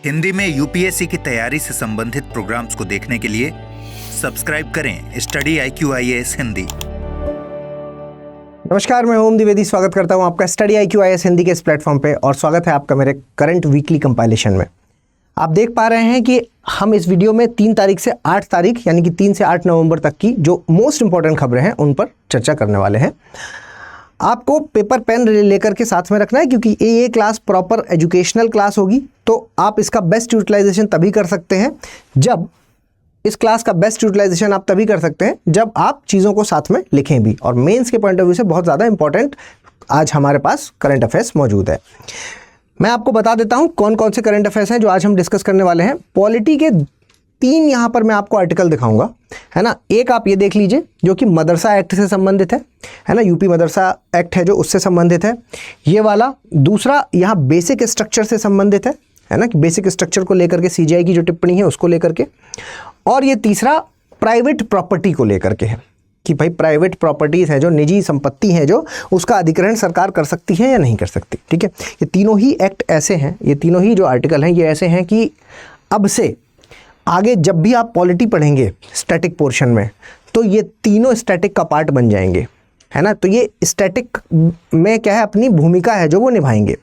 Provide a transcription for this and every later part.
हिंदी में यूपीएससी की तैयारी से संबंधित प्रोग्राम्स को देखने के लिए सब्सक्राइब करें स्टडी IQ-IAS हिंदी। नमस्कार, मैं ओम द्विवेदी स्वागत करता हूं आपका स्टडी IQ-IAS हिंदी के इस प्लेटफॉर्म पे और स्वागत है आपका मेरे करंट वीकली कंपाइलेशन में। आप देख पा रहे हैं कि हम इस वीडियो में 3 तारीख से 8 तारीख यानी कि 3 से 8 नवंबर तक की जो मोस्ट इंपॉर्टेंट खबरें हैं उन पर चर्चा करने वाले हैं। आपको पेपर पेन लेकर के साथ में रखना है क्योंकि ये क्लास प्रॉपर एजुकेशनल क्लास होगी, तो आप इसका बेस्ट यूटिलाइजेशन तभी कर सकते हैं जब इस क्लास का बेस्ट यूटिलाइजेशन आप तभी कर सकते हैं जब आप चीज़ों को साथ में लिखें भी। और मेंस के पॉइंट ऑफ व्यू से बहुत ज़्यादा इंपॉर्टेंट आज हमारे पास करंट अफेयर्स मौजूद है। मैं आपको बता देता हूं कौन कौन से करंट अफेयर्स हैं जो आज हम डिस्कस करने वाले हैं। पॉलिटी के 3 यहाँ पर मैं आपको आर्टिकल दिखाऊंगा, है ना। एक आप ये देख लीजिए जो कि मदरसा एक्ट से संबंधित है ना, यूपी मदरसा एक्ट है जो उससे संबंधित है ये वाला। दूसरा यहाँ बेसिक स्ट्रक्चर से संबंधित है ना, कि बेसिक स्ट्रक्चर को लेकर के CGI की जो टिप्पणी है उसको लेकर के। और ये तीसरा प्राइवेट प्रॉपर्टी को लेकर के है कि भाई प्राइवेट प्रॉपर्टीज़ हैं जो निजी संपत्ति है जो उसका अधिग्रहण सरकार कर सकती है या नहीं कर सकती। ठीक है, ये तीनों ही एक्ट ऐसे हैं, ये तीनों ही जो आर्टिकल हैं ये ऐसे हैं कि अब से आगे जब भी आप पॉलिटी पढ़ेंगे स्टैटिक पोर्शन में तो ये तीनों स्टैटिक का पार्ट बन जाएंगे, है ना। तो ये स्टैटिक में क्या है, अपनी भूमिका है जो वो निभाएंगे।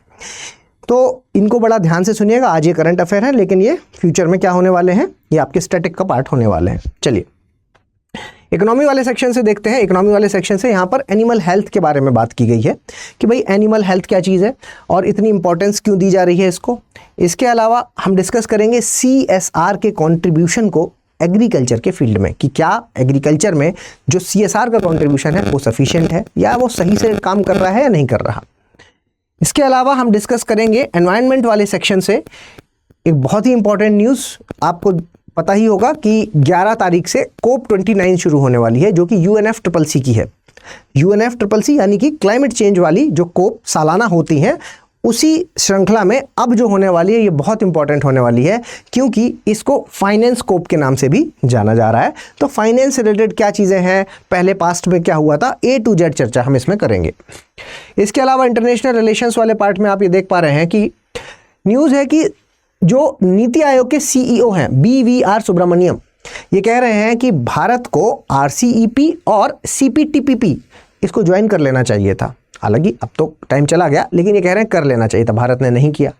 तो इनको बड़ा ध्यान से सुनिएगा। आज ये करंट अफेयर है लेकिन ये फ्यूचर में क्या होने वाले हैं, ये आपके स्टैटिक का पार्ट होने वाले हैं। चलिए इकोनॉमी वाले सेक्शन से देखते हैं। इकोनॉमी वाले सेक्शन से यहाँ पर एनिमल हेल्थ के बारे में बात की गई है कि भाई एनिमल हेल्थ क्या चीज़ है और इतनी इंपॉर्टेंस क्यों दी जा रही है इसको। इसके अलावा हम डिस्कस करेंगे CSR के कंट्रीब्यूशन को एग्रीकल्चर के फील्ड में, कि क्या एग्रीकल्चर में जो CSR का कंट्रीब्यूशन है वो सफिशिएंट है या वो सही से काम कर रहा है या नहीं कर रहा। इसके अलावा हम डिस्कस करेंगे एनवायरनमेंट वाले सेक्शन से एक बहुत ही इंपॉर्टेंट न्यूज़। आपको पता ही होगा कि 11 तारीख से COP29 शुरू होने वाली है जो कि UNFCCC की है। UNFCCC यानी कि क्लाइमेट चेंज वाली जो COP सालाना होती हैं उसी श्रृंखला में अब जो होने वाली है ये बहुत इंपॉर्टेंट होने वाली है क्योंकि इसको फाइनेंस COP के नाम से भी जाना जा रहा है। तो फाइनेंस से रिलेटेड क्या चीज़ें हैं, पहले पास्ट में क्या हुआ था, A to Z चर्चा हम इसमें करेंगे। इसके अलावा इंटरनेशनल रिलेशंस वाले पार्ट में आप ये देख पा रहे हैं कि न्यूज़ है कि जो नीति आयोग के CEO हैं BVR सुब्रमण्यम, ये कह रहे हैं कि भारत को RCEP और CPTPP इसको ज्वाइन कर लेना चाहिए था। हालांकि अब तो टाइम चला गया लेकिन ये कह रहे हैं कर लेना चाहिए था, भारत ने नहीं किया।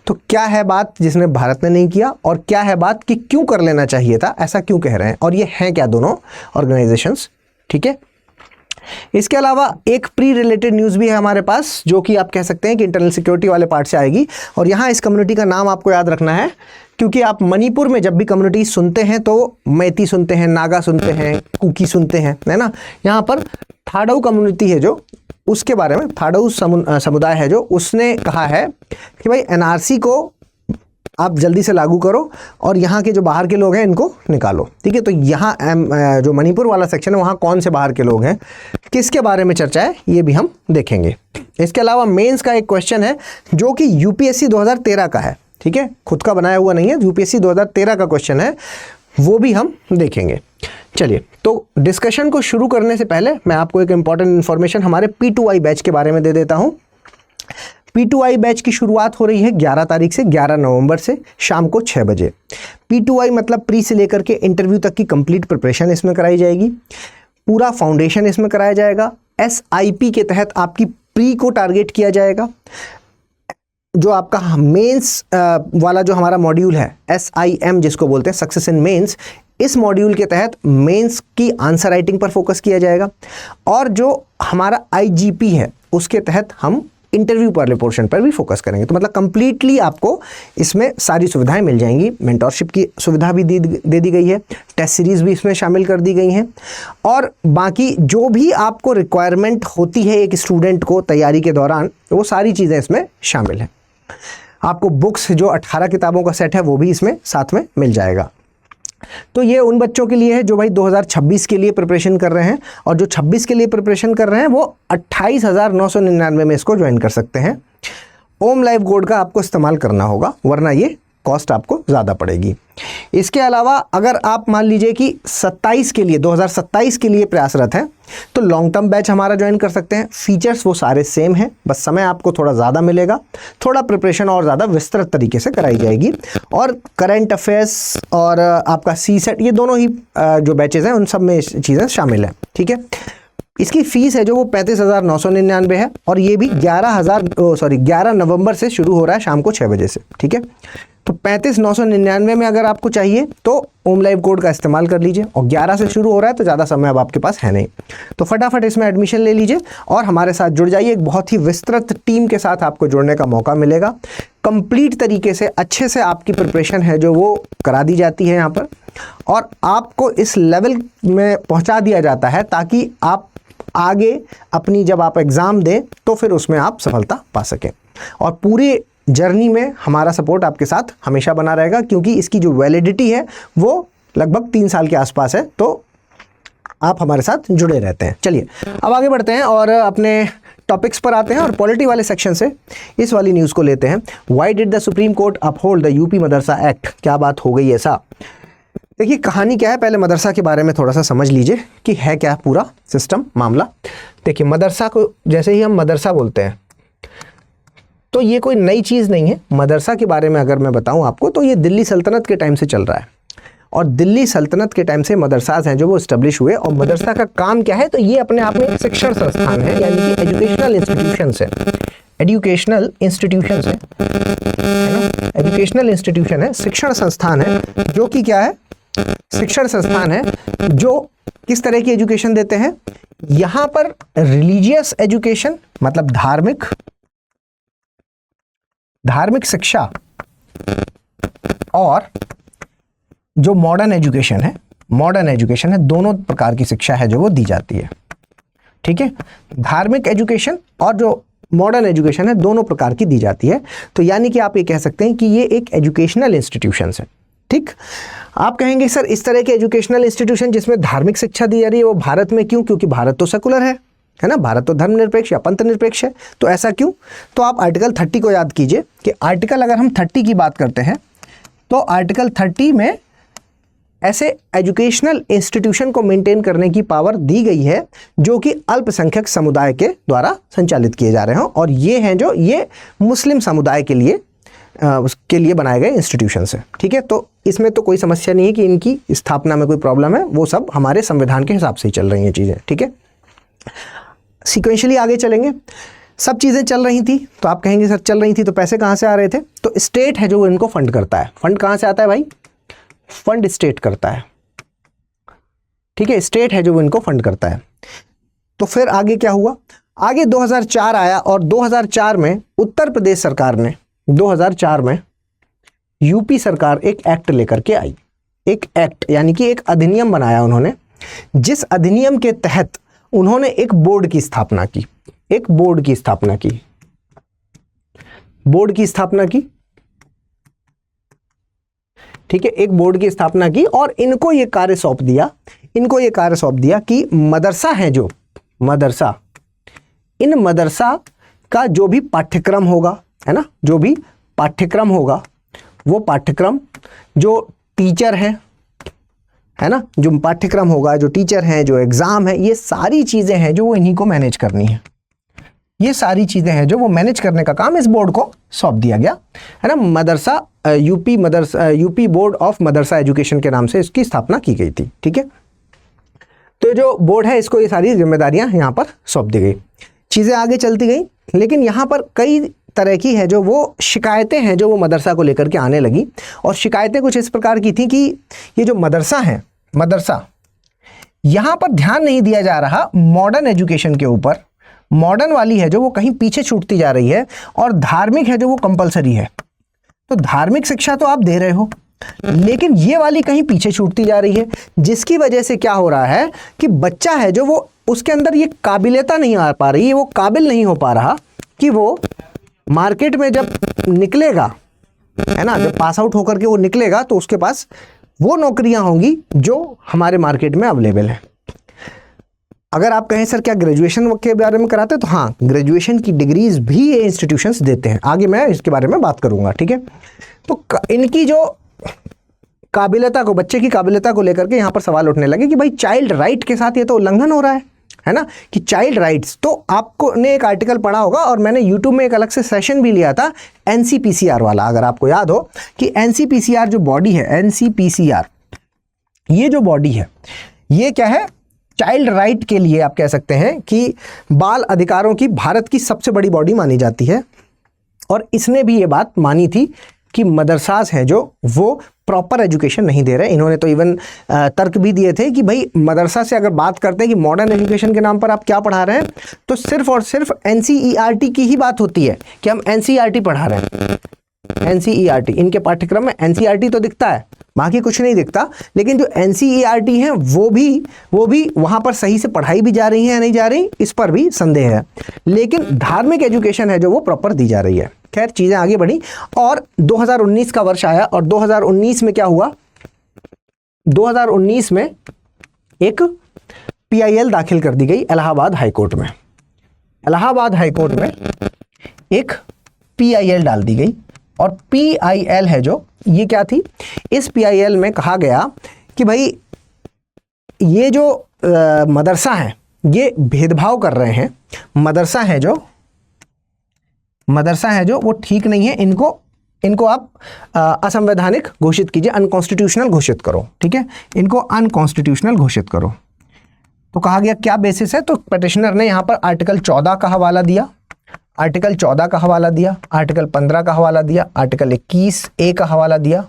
तो क्या है बात जिसमें भारत ने नहीं किया और क्या है बात कि क्यों कर लेना चाहिए था, ऐसा क्यों कह रहे हैं और ये हैं क्या दोनों ऑर्गेनाइजेशंस। ठीक है, इसके अलावा एक प्री रिलेटेड न्यूज़ भी है हमारे पास जो कि आप कह सकते हैं कि इंटरनल सिक्योरिटी वाले पार्ट से आएगी। और यहाँ इस कम्युनिटी का नाम आपको याद रखना है क्योंकि आप मणिपुर में जब भी कम्युनिटी सुनते हैं तो मैती सुनते हैं, नागा सुनते हैं, कुकी सुनते हैं, है ना। यहाँ पर थाडऊ कम्युनिटी है जो उसके बारे में, थाडऊ समुदाय है जो उसने कहा है कि भाई NRC को आप जल्दी से लागू करो और यहाँ के जो बाहर के लोग हैं इनको निकालो। ठीक है, तो यहाँ जो मणिपुर वाला सेक्शन है वहाँ कौन से बाहर के लोग हैं, किसके बारे में चर्चा है, ये भी हम देखेंगे। इसके अलावा मेंस का एक क्वेश्चन है जो कि UPSC 2013 का है। ठीक है, खुद का बनाया हुआ नहीं है, UPSC 2013 का क्वेश्चन है, वो भी हम देखेंगे। चलिए, तो डिस्कशन को शुरू करने से पहले मैं आपको एक इंपॉर्टेंट इन्फॉर्मेशन हमारे P2I बैच के बारे में दे देता हूँ। P2I बैच की शुरुआत हो रही है 11 तारीख से 11 नवंबर से शाम को 6 बजे। P2I मतलब प्री से लेकर के इंटरव्यू तक की कंप्लीट प्रिपरेशन इसमें कराई जाएगी, पूरा फाउंडेशन इसमें कराया जाएगा। SIP के तहत आपकी प्री को टारगेट किया जाएगा। जो आपका मेंस वाला जो हमारा मॉड्यूल है SIM जिसको बोलते हैं सक्सेस इन मेंस, इस मॉड्यूल के तहत मेंस की आंसर राइटिंग पर फोकस किया जाएगा। और जो हमारा IGP है उसके तहत हम इंटरव्यू वाले पोर्शन पर भी फोकस करेंगे। तो मतलब कंप्लीटली आपको इसमें सारी सुविधाएं मिल जाएंगी। मेंटोरशिप की सुविधा भी दे दी गई है, टेस्ट सीरीज़ भी इसमें शामिल कर दी गई हैं और बाकी जो भी आपको रिक्वायरमेंट होती है एक स्टूडेंट को तैयारी के दौरान वो सारी चीज़ें इसमें शामिल हैं। आपको बुक्स जो 18 किताबों का सेट है वो भी इसमें साथ में मिल जाएगा। तो ये उन बच्चों के लिए है जो भाई 2026 के लिए प्रिपरेशन कर रहे हैं और जो 26 के लिए प्रिपरेशन कर रहे हैं वो 28,999 में इसको ज्वाइन कर सकते हैं। ओम लाइव कोड का आपको इस्तेमाल करना होगा वरना ये कॉस्ट आपको ज़्यादा पड़ेगी। इसके अलावा अगर आप मान लीजिए कि 27 के लिए 2027 के लिए प्रयासरत हैं तो लॉन्ग टर्म बैच हमारा ज्वाइन कर सकते हैं। फीचर्स वो सारे सेम हैं, बस समय आपको थोड़ा ज़्यादा मिलेगा, थोड़ा प्रिपरेशन और ज़्यादा विस्तृत तरीके से कराई जाएगी। और करंट अफेयर्स और आपका CSET ये दोनों ही जो बैचेज़ हैं उन सब में चीज़ें शामिल हैं। ठीक है, इसकी फ़ीस है जो वो 35,999 है और ये भी 11 नवंबर से शुरू हो रहा है शाम को 6 बजे से। ठीक है, तो 35,999 में अगर आपको चाहिए तो ओम लाइव कोड का इस्तेमाल कर लीजिए और 11 से शुरू हो रहा है तो ज़्यादा समय अब आपके पास है नहीं, तो फटाफट इसमें एडमिशन ले लीजिए और हमारे साथ जुड़ जाइए। एक बहुत ही विस्तृत टीम के साथ आपको जुड़ने का मौका मिलेगा। कंप्लीट तरीके से अच्छे से आपकी प्रिपरेशन है जो वो करा दी जाती है यहाँ पर और आपको इस लेवल में पहुँचा दिया जाता है ताकि आप आगे अपनी जब आप एग्ज़ाम दें तो फिर उसमें आप सफलता पा सकें। और पूरी जर्नी में हमारा सपोर्ट आपके साथ हमेशा बना रहेगा क्योंकि इसकी जो वैलिडिटी है वो लगभग 3 साल के आसपास है, तो आप हमारे साथ जुड़े रहते हैं। चलिए अब आगे बढ़ते हैं और अपने टॉपिक्स पर आते हैं और पॉलिटी वाले सेक्शन से इस वाली न्यूज़ को लेते हैं। Why did the supreme court uphold the UP Madrasa act, क्या बात हो गई ऐसा। देखिए कहानी क्या है, पहले मदरसा के बारे में थोड़ा सा समझ लीजिए कि है क्या पूरा सिस्टम मामला। देखिए मदरसा को जैसे ही हम मदरसा बोलते हैं तो ये कोई नई चीज़ नहीं है। मदरसा के बारे में अगर मैं बताऊं आपको तो ये दिल्ली सल्तनत के टाइम से चल रहा है और दिल्ली सल्तनत के टाइम से मदरसाज हैं जो वो इस्टेब्लिश हुए। और मदरसा का काम क्या है, तो ये अपने आप में एक शिक्षण संस्थान है, यानी कि एजुकेशनल इंस्टीट्यूशन है। एजुकेशनल इंस्टीट्यूशन है ना, एजुकेशनल इंस्टीट्यूशन है, शिक्षण संस्थान है जो कि क्या है, शिक्षण संस्थान है जो किस तरह की एजुकेशन देते हैं। यहाँ पर रिलीजियस एजुकेशन मतलब धार्मिक शिक्षा और जो मॉडर्न एजुकेशन है दोनों प्रकार की शिक्षा है जो वो दी जाती है। ठीक है, धार्मिक एजुकेशन और जो मॉडर्न एजुकेशन है दोनों प्रकार की दी जाती है। तो यानी कि आप ये कह सकते हैं कि ये एक एजुकेशनल इंस्टीट्यूशन है। ठीक, आप कहेंगे सर इस तरह के एजुकेशनल इंस्टीट्यूशन जिसमें धार्मिक शिक्षा दी जा रही है वो भारत में क्यों, क्योंकि भारत तो सेकुलर है ना, भारत तो धर्मनिरपेक्ष या पंथ निरपेक्ष है, तो ऐसा क्यों। तो आप आर्टिकल 30 को याद कीजिए कि आर्टिकल अगर हम 30 की बात करते हैं तो आर्टिकल 30 में ऐसे एजुकेशनल इंस्टीट्यूशन को मेंटेन करने की पावर दी गई है जो कि अल्पसंख्यक समुदाय के द्वारा संचालित किए जा रहे हैं और ये हैं जो ये मुस्लिम समुदाय के लिए बनाए गए इंस्टीट्यूशंस हैं। ठीक है, तो इसमें तो कोई समस्या नहीं है कि इनकी स्थापना में कोई प्रॉब्लम है, वो सब हमारे संविधान के हिसाब से ही चल रही हैं चीज़ें। ठीक है, सीक्वेंशियली आगे चलेंगे। सब चीज़ें चल रही थी तो आप कहेंगे सर चल रही थी तो पैसे कहाँ से आ रहे थे, तो स्टेट है जो इनको फंड करता है। फंड कहाँ से आता है भाई, फंड स्टेट करता है। ठीक है, स्टेट है जो इनको फंड करता है। तो फिर आगे क्या हुआ, आगे 2004 आया और 2004 में उत्तर प्रदेश सरकार ने 2004 में यूपी सरकार एक एक्ट लेकर के आई। एक एक्ट यानी कि एक अधिनियम बनाया उन्होंने, जिस अधिनियम के तहत उन्होंने एक बोर्ड की स्थापना की। ठीक है, एक बोर्ड की स्थापना की और इनको ये कार्य सौंप दिया कि मदरसा है जो मदरसा, इन मदरसा का जो भी पाठ्यक्रम होगा, है ना, जो भी पाठ्यक्रम होगा वो पाठ्यक्रम जो टीचर है ना, जो पाठ्यक्रम होगा, जो टीचर हैं, जो एग्ज़ाम है, ये सारी चीज़ें हैं जो वो इन्हीं को मैनेज करनी है। ये सारी चीज़ें हैं जो वो मैनेज करने का काम इस बोर्ड को सौंप दिया गया, है ना। मदरसा यूपी बोर्ड ऑफ मदरसा एजुकेशन के नाम से इसकी स्थापना की गई थी। ठीक है, तो जो बोर्ड है इसको ये सारी जिम्मेदारियां यहाँ पर सौंप दी गई। चीज़ें आगे चलती गई, लेकिन यहाँ पर कई तरह की है जो वो शिकायतें हैं जो वो मदरसा को लेकर के आने लगी। और शिकायतें कुछ इस प्रकार की थी कि ये जो मदरसा यहाँ पर ध्यान नहीं दिया जा रहा मॉडर्न एजुकेशन के ऊपर। मॉडर्न वाली है जो वो कहीं पीछे छूटती जा रही है और धार्मिक है जो वो कंपलसरी है। तो धार्मिक शिक्षा तो आप दे रहे हो, लेकिन ये वाली कहीं पीछे छूटती जा रही है, जिसकी वजह से क्या हो रहा है कि बच्चा है जो वो उसके अंदर ये काबिलियता नहीं आ पा रही है, वो काबिल नहीं हो पा रहा कि वो मार्केट में जब निकलेगा, है ना, जब पास आउट होकर के वो निकलेगा तो उसके पास वो नौकरियां होंगी जो हमारे मार्केट में अवेलेबल हैं। अगर आप कहें सर क्या ग्रेजुएशन के बारे में कराते हैं, तो हाँ, ग्रेजुएशन की डिग्रीज भी ये इंस्टीट्यूशंस देते हैं। आगे मैं इसके बारे में बात करूंगा, ठीक है। तो इनकी जो काबिलियता को, बच्चे की काबिलियता को लेकर के यहाँ पर सवाल उठने लगे कि भाई चाइल्ड राइट के साथ ये तो उल्लंघन हो रहा है ना, कि चाइल्ड राइट्स। तो आपको ने एक आर्टिकल पढ़ा होगा और मैंने यूट्यूब में एक अलग से सेशन भी लिया था एनसीपीसीआर वाला, अगर आपको याद हो कि एनसीपीसीआर जो बॉडी है, एनसीपीसीआर ये जो बॉडी है ये क्या है, चाइल्ड राइट के लिए आप कह सकते हैं कि बाल अधिकारों की भारत की सबसे बड़ी बॉडी मानी जाती है। और इसने भी ये बात मानी थी कि मदरसास हैं जो वो प्रॉपर एजुकेशन नहीं दे रहे। इन्होंने तो इवन तर्क भी दिए थे कि भाई मदरसा से अगर बात करते हैं कि मॉडर्न एजुकेशन के नाम पर आप क्या पढ़ा रहे हैं, तो सिर्फ और सिर्फ एनसीईआरटी की ही बात होती है कि हम एनसीईआरटी पढ़ा रहे हैं। एनसीईआरटी इनके पाठ्यक्रम में एनसीईआरटी तो दिखता है, बाकी कुछ नहीं दिखता। लेकिन जो एनसीईआरटी हैं वो भी वहाँ पर सही से पढ़ाई भी जा रही है या नहीं जा रही, इस पर भी संदेह है। लेकिन धार्मिक एजुकेशन है जो वो प्रॉपर दी जा रही है। खैर, चीज़ें आगे बढ़ी और 2019 का वर्ष आया और 2019 में क्या हुआ, 2019 में एक पीआईएल दाखिल कर दी गई इलाहाबाद हाईकोर्ट में। इलाहाबाद हाईकोर्ट में एक पीआईएल डाल दी गई और पीआईएल है जो, ये क्या थी, इस पीआईएल में कहा गया कि भाई ये जो मदरसा है ये भेदभाव कर रहे हैं। मदरसा है जो वो ठीक नहीं है, इनको आप असंवैधानिक घोषित कीजिए, अनकॉन्स्टिट्यूशनल घोषित करो, ठीक है, इनको अनकॉन्स्टिट्यूशनल घोषित करो। तो कहा गया क्या बेसिस है, तो पिटिशनर ने यहाँ पर आर्टिकल 14 का हवाला दिया, आर्टिकल 14 का हवाला दिया, आर्टिकल 15 का हवाला दिया, आर्टिकल 21A का हवाला दिया,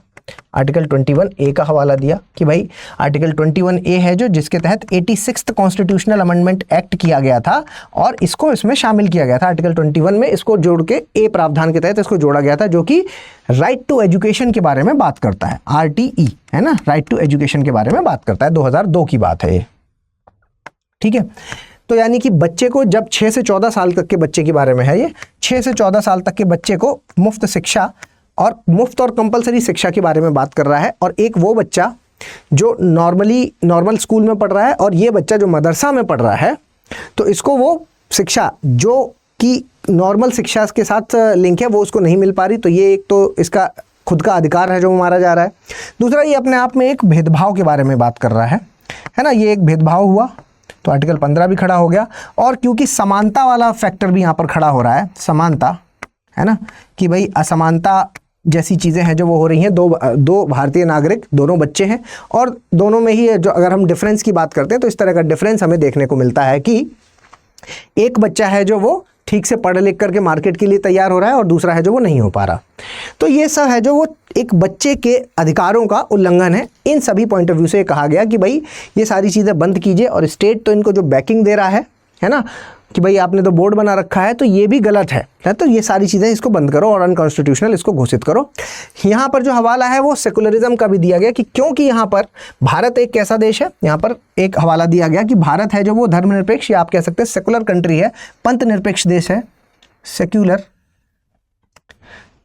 आर्टिकल 21A का हवाला दिया कि भाई आर्टिकल 21A है जो, जिसके तहत 86th कॉन्स्टिट्यूशनल अमेंडमेंट एक्ट किया गया था और इसको इसमें शामिल किया गया था। आर्टिकल 21 में इसको जोड़ के ए प्रावधान के तहत इसको जोड़ा गया था, जो कि राइट टू एजुकेशन के बारे में बात करता है। RTE है ना, राइट टू एजुकेशन के बारे में बात करता है। 2002 की बात है ये, ठीक है। तो यानी कि बच्चे को, जब 6 से 14 साल तक के बच्चे के बारे में है ये, 6 से 14 साल तक के बच्चे को मुफ्त शिक्षा और मुफ्त और कंपलसरी शिक्षा के बारे में बात कर रहा है। और एक वो बच्चा जो नॉर्मल स्कूल में पढ़ रहा है और ये बच्चा जो मदरसा में पढ़ रहा है, तो इसको वो शिक्षा जो कि नॉर्मल शिक्षा के साथ लिंक है वो उसको नहीं मिल पा रही। तो ये एक तो इसका खुद का अधिकार है जो मारा जा रहा है। दूसरा, ये अपने आप में एक भेदभाव के बारे में बात कर रहा है ना, ये एक भेदभाव हुआ, तो आर्टिकल 15 भी खड़ा हो गया। और क्योंकि समानता वाला फैक्टर भी यहाँ पर खड़ा हो रहा है, समानता है ना, कि भाई असमानता जैसी चीज़ें हैं जो वो हो रही हैं। दो भारतीय नागरिक, दोनों बच्चे हैं और दोनों में ही जो, अगर हम डिफरेंस की बात करते हैं तो इस तरह का डिफरेंस हमें देखने को मिलता है कि एक बच्चा है जो वो ठीक से पढ़ लिख करके मार्केट के लिए तैयार हो रहा है और दूसरा है जो वो नहीं हो पा रहा। तो ये सब है जो वो एक बच्चे के अधिकारों का उल्लंघन है। इन सभी पॉइंट ऑफ व्यू से कहा गया कि भाई ये सारी चीज़ें बंद कीजिए। और स्टेट तो इनको जो बैकिंग दे रहा है ना, कि भाई आपने तो बोर्ड बना रखा है तो ये भी गलत है तो ये सारी चीज़ें इसको बंद करो और अनकॉन्स्टिट्यूशनल इसको घोषित करो। यहाँ पर जो हवाला है वो सेकुलरिज्म का भी दिया गया कि क्योंकि यहाँ पर भारत एक कैसा देश है, यहाँ पर एक हवाला दिया गया कि भारत है जो वो धर्मनिरपेक्ष, या आप कह सकते हैं सेकुलर कंट्री है, पंथ निरपेक्ष देश है, सेक्युलर,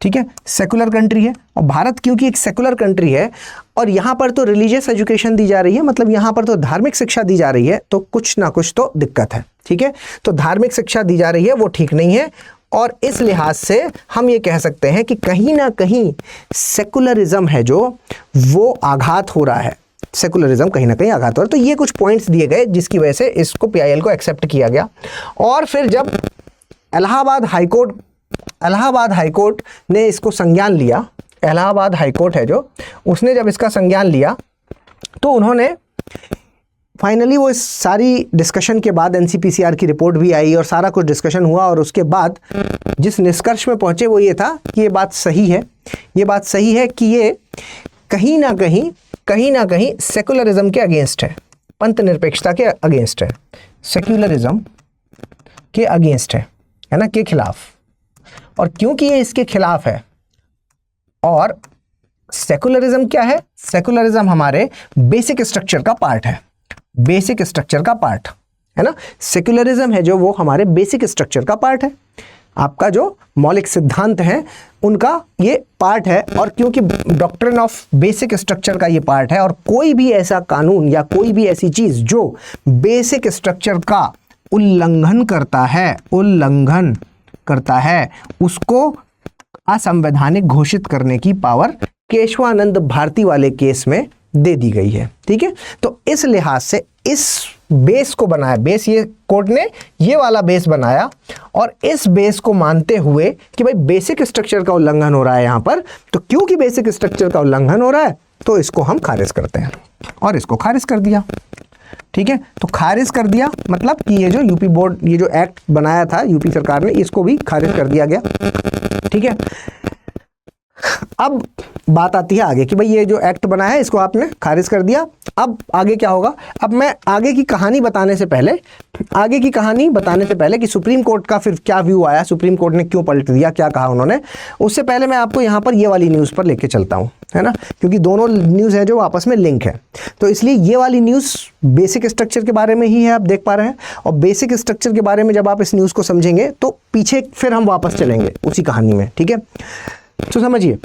ठीक है, सेकुलर कंट्री है। और भारत क्योंकि एक सेकुलर कंट्री है और यहाँ पर तो रिलीजियस एजुकेशन दी जा रही है, मतलब यहाँ पर तो धार्मिक शिक्षा दी जा रही है, तो कुछ ना कुछ तो दिक्कत है, ठीक है। तो धार्मिक शिक्षा दी जा रही है वो ठीक नहीं है और इस लिहाज से हम ये कह सकते हैं कि कहीं ना कहीं सेकुलरिज्म है जो वो आघात हो रहा है, सेकुलरिज्म कहीं ना कहीं आघात हो रहा है। तो ये कुछ पॉइंट्स दिए गए जिसकी वजह से इसको पीआईएल को एक्सेप्ट किया गया। और फिर जब इलाहाबाद हाईकोर्ट ने इसको संज्ञान लिया, इलाहाबाद हाईकोर्ट है जो, उसने जब इसका संज्ञान लिया तो उन्होंने फाइनली वो इस सारी डिस्कशन के बाद एनसीपीसीआर की रिपोर्ट भी आई और सारा कुछ डिस्कशन हुआ और उसके बाद जिस निष्कर्ष में पहुंचे वो ये था कि ये बात सही है, कि ये कहीं ना कहीं सेकुलरिज्म के अगेंस्ट है, पंथ निरपेक्षता के अगेंस्ट है, सेक्युलरिज्म के अगेंस्ट है ना, के खिलाफ। और क्योंकि ये इसके खिलाफ है, और सेकुलरिज्म क्या है, सेकुलरिज्म हमारे बेसिक स्ट्रक्चर का पार्ट है, बेसिक स्ट्रक्चर का पार्ट है ना, सेकुलरिज्म है जो वो हमारे बेसिक स्ट्रक्चर का पार्ट है। आपका जो मौलिक सिद्धांत है उनका ये पार्ट है, और क्योंकि डॉक्ट्रिन ऑफ बेसिक स्ट्रक्चर का ये पार्ट है, और कोई भी ऐसा कानून या कोई भी ऐसी चीज जो बेसिक स्ट्रक्चर का उल्लंघन करता है उसको असंवैधानिक घोषित करने की पावर केशवानंद भारती वाले केस में दे दी गई है। ठीक है, तो इस लिहाज से इस बेस को बनाया, बेस ये कोर्ट ने ये वाला बेस बनाया, और इस बेस को मानते हुए कि भाई बेसिक स्ट्रक्चर का उल्लंघन हो रहा है यहां पर, तो क्योंकि बेसिक स्ट्रक्चर का उल्लंघन हो रहा है तो इसको हम खारिज करते हैं, और इसको खारिज कर दिया। ठीक है, तो खारिज कर दिया मतलब कि ये जो यूपी बोर्ड, ये जो एक्ट बनाया था यूपी सरकार ने, इसको भी खारिज कर दिया गया। ठीक है, अब बात आती है आगे कि भाई ये जो एक्ट बनाया है इसको आपने खारिज कर दिया, अब आगे क्या होगा। अब मैं आगे की कहानी बताने से पहले कि सुप्रीम कोर्ट का फिर क्या व्यू आया, सुप्रीम कोर्ट ने क्यों पलट दिया, क्या कहा उन्होंने, उससे पहले मैं आपको यहाँ पर ये वाली न्यूज़ पर लेके चलता हूँ, है ना, क्योंकि दोनों न्यूज़ है जो आपस में लिंक है। तो इसलिए ये वाली न्यूज़ बेसिक स्ट्रक्चर के बारे में ही है, आप देख पा रहे हैं, और बेसिक स्ट्रक्चर के बारे में जब आप इस न्यूज़ को समझेंगे तो पीछे फिर हम वापस चलेंगे उसी कहानी में। ठीक है, तो समझिए,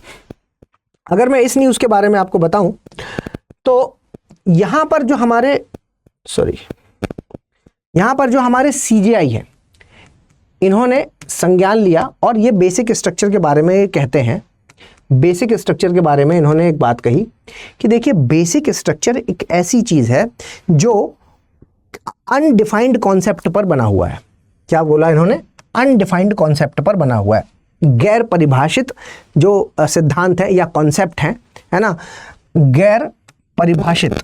अगर मैं इस न्यूज़ के बारे में आपको बताऊं तो यहां पर जो हमारे सीजेआई है, इन्होंने संज्ञान लिया और ये बेसिक स्ट्रक्चर के बारे में कहते हैं। बेसिक स्ट्रक्चर के बारे में इन्होंने एक बात कही कि देखिए, बेसिक स्ट्रक्चर एक ऐसी चीज है जो अनडिफाइंड कॉन्सेप्ट पर बना हुआ है। क्या बोला इन्होंने? अनडिफाइंड कॉन्सेप्ट पर बना हुआ है, गैर परिभाषित जो सिद्धांत है या कॉन्सेप्ट है ना, गैर परिभाषित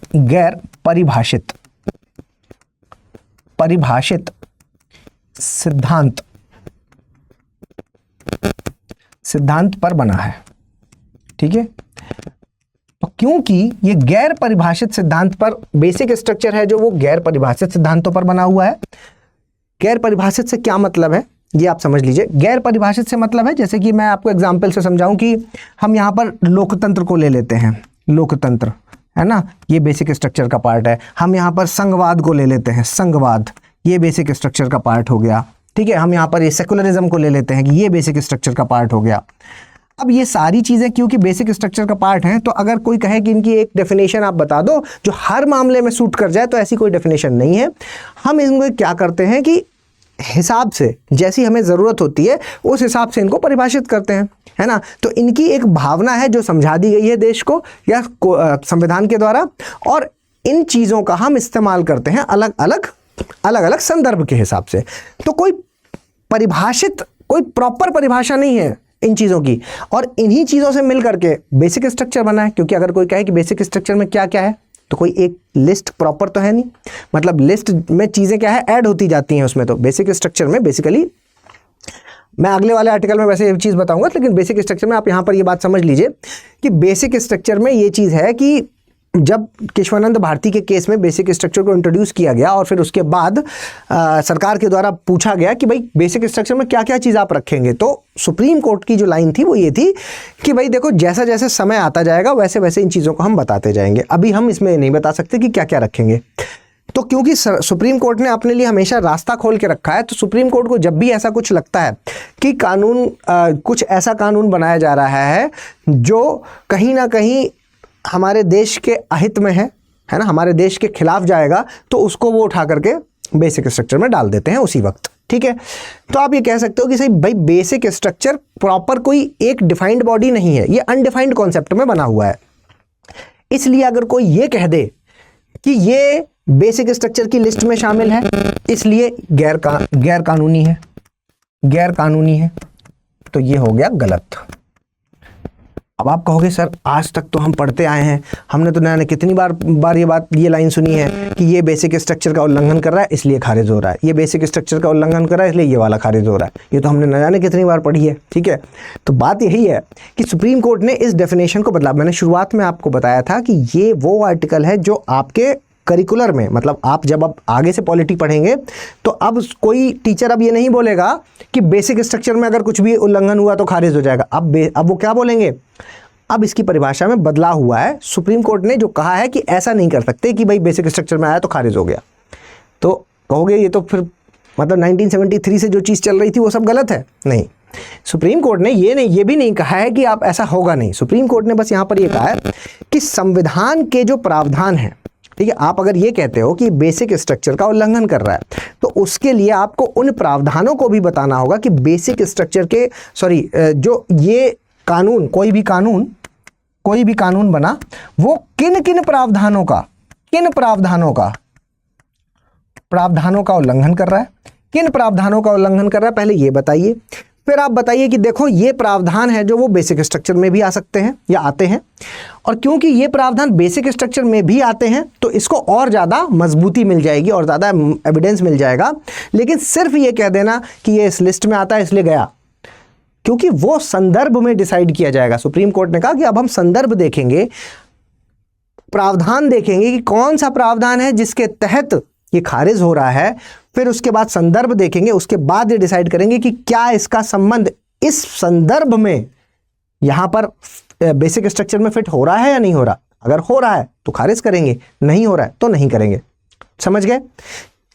सिद्धांत पर बना है। ठीक है, तो क्योंकि ये गैर परिभाषित सिद्धांत पर, बेसिक स्ट्रक्चर है जो वो गैर परिभाषित सिद्धांतों पर बना हुआ है। गैर परिभाषित से क्या मतलब है ये आप समझ लीजिए। गैर परिभाषित से मतलब है, जैसे कि मैं आपको एग्जांपल से समझाऊं कि हम यहाँ पर लोकतंत्र को ले लेते हैं, लोकतंत्र है ना, ये बेसिक स्ट्रक्चर का पार्ट है। हम यहाँ पर संघवाद को ले लेते हैं, संघवाद ये बेसिक स्ट्रक्चर का पार्ट हो गया। ठीक है, हम यहाँ पर ये सेकुलरिज्म को ले लेते हैं कि ये बेसिक स्ट्रक्चर का पार्ट हो गया। अब ये सारी चीज़ें क्योंकि बेसिक स्ट्रक्चर का पार्ट हैं, तो अगर कोई कहे कि इनकी एक डेफिनेशन आप बता दो जो हर मामले में सूट कर जाए, तो ऐसी कोई डेफिनेशन नहीं है। हम इनको क्या करते हैं कि हिसाब से, जैसी हमें ज़रूरत होती है उस हिसाब से इनको परिभाषित करते हैं, है ना। तो इनकी एक भावना है जो समझा दी गई है देश को या संविधान के द्वारा, और इन चीज़ों का हम इस्तेमाल करते हैं अलग अलग संदर्भ के हिसाब से। तो कोई परिभाषित, कोई प्रॉपर परिभाषा नहीं है इन चीज़ों की, और इन्हीं चीज़ों से मिल करके बेसिक स्ट्रक्चर बना है। क्योंकि अगर कोई कहे कि बेसिक स्ट्रक्चर में क्या क्या है, तो कोई एक लिस्ट प्रॉपर तो है नहीं, मतलब लिस्ट में चीज़ें क्या है, ऐड होती जाती हैं उसमें। तो बेसिक स्ट्रक्चर में बेसिकली, मैं अगले वाले आर्टिकल में वैसे ये चीज़ बताऊंगा, लेकिन बेसिक स्ट्रक्चर में आप यहाँ पर ये बात समझ लीजिए कि बेसिक स्ट्रक्चर में ये चीज़ है कि जब केशवानंद भारती के केस में बेसिक स्ट्रक्चर को इंट्रोड्यूस किया गया और फिर उसके बाद सरकार के द्वारा पूछा गया कि भाई बेसिक स्ट्रक्चर में क्या क्या चीज़ आप रखेंगे, तो सुप्रीम कोर्ट की जो लाइन थी वो ये थी कि भाई देखो, जैसा जैसे समय आता जाएगा वैसे वैसे इन चीज़ों को हम बताते जाएंगे, अभी हम इसमें नहीं बता सकते कि क्या क्या रखेंगे। तो क्योंकि सुप्रीम कोर्ट ने अपने लिए हमेशा रास्ता खोल के रखा है, तो सुप्रीम कोर्ट को जब भी ऐसा कुछ लगता है कि कानून, कुछ ऐसा कानून बनाया जा रहा है जो कहीं ना कहीं हमारे देश के अहित में है ना, हमारे देश के खिलाफ जाएगा, तो उसको वो उठा करके बेसिक स्ट्रक्चर में डाल देते हैं उसी वक्त। ठीक है, तो आप ये कह सकते हो कि सही भाई, बेसिक स्ट्रक्चर प्रॉपर कोई एक डिफाइंड बॉडी नहीं है, ये अनडिफाइंड कॉन्सेप्ट में बना हुआ है। इसलिए अगर कोई ये कह दे कि ये बेसिक स्ट्रक्चर की लिस्ट में शामिल है, इसलिए गैर कानूनी है, तो ये हो गया गलत। अब आप कहोगे सर, आज तक तो हम पढ़ते आए हैं, हमने तो नया कितनी बार ये लाइन सुनी है कि ये बेसिक स्ट्रक्चर का उल्लंघन कर रहा है इसलिए खारिज हो रहा है, ये बेसिक स्ट्रक्चर का उल्लंघन कर रहा है इसलिए ये वाला खारिज हो रहा है। ये तो हमने न जाने कितनी बार पढ़ी है। ठीक है, तो बात यही है कि सुप्रीम कोर्ट ने इस डेफिनेशन को बदला। मैंने शुरुआत में आपको बताया था कि ये वो आर्टिकल है जो आपके करिकुलर में, मतलब आप जब अब आगे से पॉलिटी पढ़ेंगे तो अब कोई टीचर अब ये नहीं बोलेगा कि बेसिक स्ट्रक्चर में अगर कुछ भी उल्लंघन हुआ तो खारिज हो जाएगा। अब वो क्या बोलेंगे, अब इसकी परिभाषा में बदलाव हुआ है। सुप्रीम कोर्ट ने जो कहा है कि ऐसा नहीं कर सकते कि भाई बेसिक स्ट्रक्चर में आया तो खारिज हो गया। तो कहोगे ये तो फिर मतलब 1973 से जो चीज़ चल रही थी वो सब गलत है? नहीं, सुप्रीम कोर्ट ने ये भी नहीं कहा है कि आप ऐसा होगा नहीं। सुप्रीम कोर्ट ने बस यहाँ पर ये कहा है कि संविधान के जो प्रावधान हैं, ठीक है, आप अगर ये कहते हो कि बेसिक स्ट्रक्चर का उल्लंघन कर रहा है तो उसके लिए आपको उन प्रावधानों को भी बताना होगा कि बेसिक स्ट्रक्चर के जो ये कानून, कोई भी कानून बना वो किन किन प्रावधानों का उल्लंघन कर रहा है, किन प्रावधानों का उल्लंघन कर रहा है, पहले ये बताइए। फिर आप बताइए कि देखो ये प्रावधान है जो वो बेसिक स्ट्रक्चर में भी आ सकते हैं या आते हैं, और क्योंकि ये प्रावधान बेसिक स्ट्रक्चर में भी आते हैं तो इसको और ज़्यादा मजबूती मिल जाएगी और ज़्यादा एविडेंस मिल जाएगा। लेकिन सिर्फ ये कह देना कि ये इस लिस्ट में आता है इसलिए गया, क्योंकि वो संदर्भ में डिसाइड किया जाएगा। सुप्रीम कोर्ट ने कहा कि अब हम संदर्भ देखेंगे, प्रावधान देखेंगे कि कौन सा प्रावधान है जिसके तहत ये खारिज हो रहा है, फिर उसके बाद संदर्भ देखेंगे, उसके बाद ये डिसाइड करेंगे कि क्या इसका संबंध इस संदर्भ में यहां पर बेसिक स्ट्रक्चर में फिट हो रहा है या नहीं हो रहा। अगर हो रहा है तो खारिज करेंगे, नहीं हो रहा है तो नहीं करेंगे। समझ गए?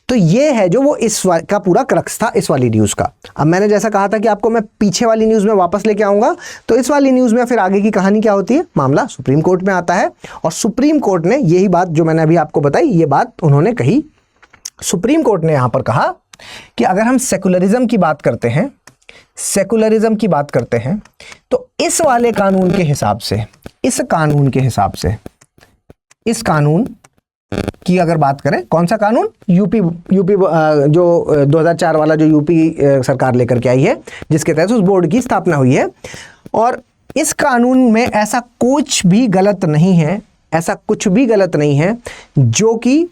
तो ये है जो वो इस का पूरा क्रक्स था इस वाली न्यूज़ का। अब मैंने जैसा कहा था कि आपको मैं पीछे वाली न्यूज़ में वापस लेके आऊंगा, तो इस वाली न्यूज़ में फिर आगे की कहानी क्या होती है, मामला सुप्रीम कोर्ट में आता है और सुप्रीम कोर्ट ने यही बात जो मैंने अभी आपको बताई, ये बात उन्होंने कही। सुप्रीम कोर्ट ने यहां पर कहा कि अगर हम सेकुलरिज्म की बात करते हैं, तो इस वाले कानून के हिसाब से, इस कानून की अगर बात करें, कौन सा कानून, यूपी जो 2004 वाला जो यूपी सरकार लेकर के आई है, जिसके तहत उस बोर्ड की स्थापना हुई है, और इस कानून में ऐसा कुछ भी गलत नहीं है जो कि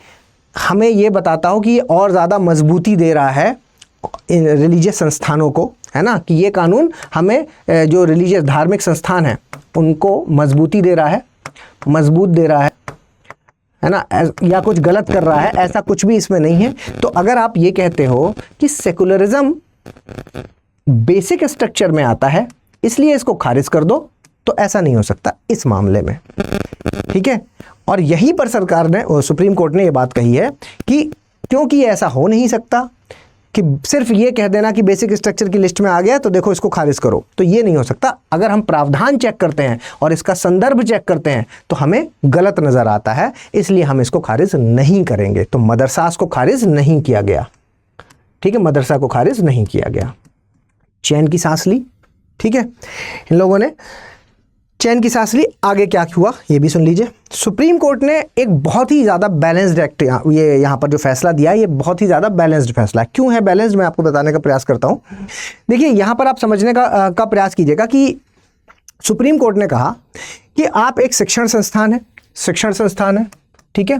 हमें ये बताता हो कि ये और ज़्यादा मजबूती दे रहा है रिलीजियस संस्थानों को, है ना, कि ये कानून हमें जो रिलीजियस धार्मिक संस्थान है उनको मजबूत दे रहा है ना, या कुछ गलत कर रहा है, ऐसा कुछ भी इसमें नहीं है। तो अगर आप ये कहते हो कि सेकुलरिज्म बेसिक स्ट्रक्चर में आता है इसलिए इसको खारिज कर दो, तो ऐसा नहीं हो सकता इस मामले में, ठीक है। और यहीं पर सरकार ने, सुप्रीम कोर्ट ने ये बात कही है कि क्योंकि ऐसा हो नहीं सकता कि सिर्फ ये कह देना कि बेसिक स्ट्रक्चर की लिस्ट में आ गया तो देखो इसको खारिज करो, तो ये नहीं हो सकता। अगर हम प्रावधान चेक करते हैं और इसका संदर्भ चेक करते हैं तो हमें गलत नज़र आता है, इसलिए हम इसको खारिज नहीं करेंगे। तो मदरसास को खारिज नहीं किया गया, ठीक है, मदरसा को खारिज नहीं किया गया। चैन की सांस ली, ठीक है, इन लोगों ने चैन की सांस ली। आगे क्या हुआ ये भी सुन लीजिए। सुप्रीम कोर्ट ने एक बहुत ही ज़्यादा बैलेंस्ड एक्ट ये यहाँ पर जो फैसला दिया है, ये बहुत ही ज़्यादा बैलेंस्ड फैसला है। क्यों है बैलेंस्ड, मैं आपको बताने का प्रयास करता हूँ। देखिए यहाँ पर आप समझने का प्रयास कीजिएगा कि सुप्रीम कोर्ट ने कहा कि आप एक शिक्षण संस्थान है, ठीक है,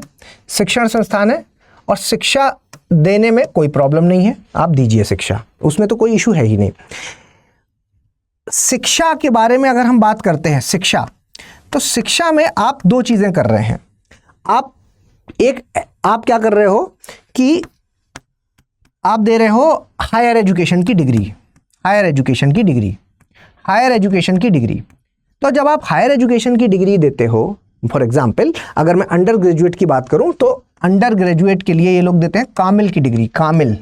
शिक्षण संस्थान है और शिक्षा देने में कोई प्रॉब्लम नहीं है, आप दीजिए शिक्षा, उसमें तो कोई इशू है ही नहीं। शिक्षा के बारे में अगर हम बात करते हैं, शिक्षा, तो शिक्षा में आप दो चीजें कर रहे हैं। आप क्या कर रहे हो कि आप दे रहे हो हायर एजुकेशन की डिग्री। तो जब आप हायर एजुकेशन की डिग्री देते हो, फॉर एग्जाम्पल अगर मैं अंडर ग्रेजुएट की बात करूं तो अंडर ग्रेजुएट के लिए ये लोग देते हैं कामिल की डिग्री, कामिल,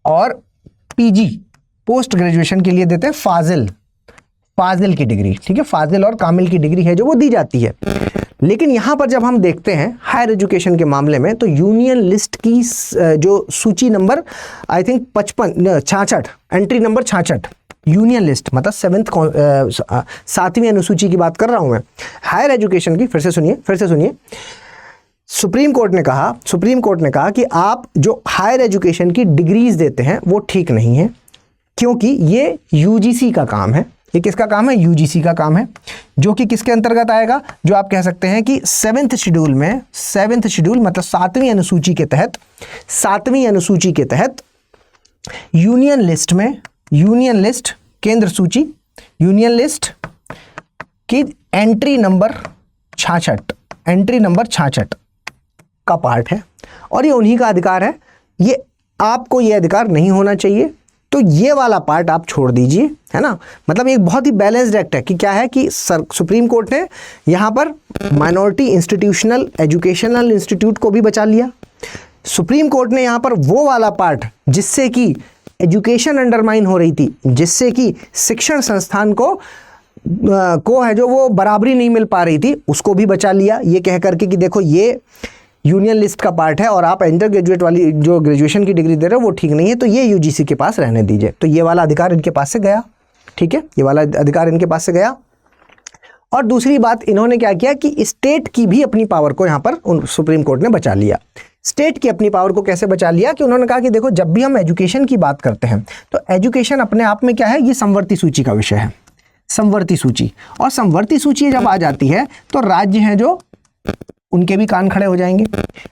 और पीजी पोस्ट ग्रेजुएशन के लिए देते हैं फाजिल की डिग्री, ठीक है, फाजिल और कामिल की डिग्री है जो वो दी जाती है। लेकिन यहाँ पर जब हम देखते हैं हायर एजुकेशन के मामले में, तो यूनियन लिस्ट की जो सूची number I think 66 entry number 66, union list मतलब 7वीं अनुसूची की बात कर रहा हूँ मैं, हायर एजुकेशन की। फिर से सुनिए, सुप्रीम कोर्ट ने कहा कि आप जो हायर एजुकेशन की डिग्रीज देते हैं वो ठीक नहीं है, क्योंकि ये यूजीसी का काम है। ये किसका काम है? यूजीसी का काम है, जो कि किसके अंतर्गत आएगा, जो आप कह सकते हैं कि 7th शेड्यूल मतलब 7वीं अनुसूची के तहत यूनियन लिस्ट केंद्र सूची, यूनियन लिस्ट की एंट्री नंबर 66 का पार्ट है, और ये उन्हीं का अधिकार है। ये आपको ये अधिकार नहीं होना चाहिए, तो ये वाला पार्ट आप छोड़ दीजिए, है ना। मतलब एक बहुत ही बैलेंस्ड एक्ट है कि क्या है कि सुप्रीम कोर्ट ने यहाँ पर माइनॉरिटी इंस्टीट्यूशनल एजुकेशनल इंस्टीट्यूट को भी बचा लिया, सुप्रीम कोर्ट ने यहाँ पर वो वाला पार्ट जिससे कि एजुकेशन अंडरमाइन हो रही थी, जिससे कि शिक्षण संस्थान को है जो वो बराबरी नहीं मिल पा रही थी, उसको भी बचा लिया ये कह करके कि देखो ये यूनियन लिस्ट का पार्ट है और आप अंडर ग्रेजुएट वाली जो ग्रेजुएशन की डिग्री दे रहे हो वो ठीक नहीं है, तो ये यूजीसी के पास रहने दीजिए। तो ये वाला अधिकार इनके पास से गया, ठीक है, ये वाला अधिकार इनके पास से गया। और दूसरी बात इन्होंने क्या किया कि स्टेट की भी अपनी पावर को यहाँ पर सुप्रीम कोर्ट ने बचा लिया। स्टेट की अपनी पावर को कैसे बचा लिया कि उन्होंने कहा कि देखो जब भी हम एजुकेशन की बात करते हैं तो एजुकेशन अपने आप में क्या है, ये समवर्ती सूची का विषय है, समवर्ती सूची। और समवर्ती सूची जब आ जाती है तो राज्य हैं जो उनके भी कान खड़े हो जाएंगे,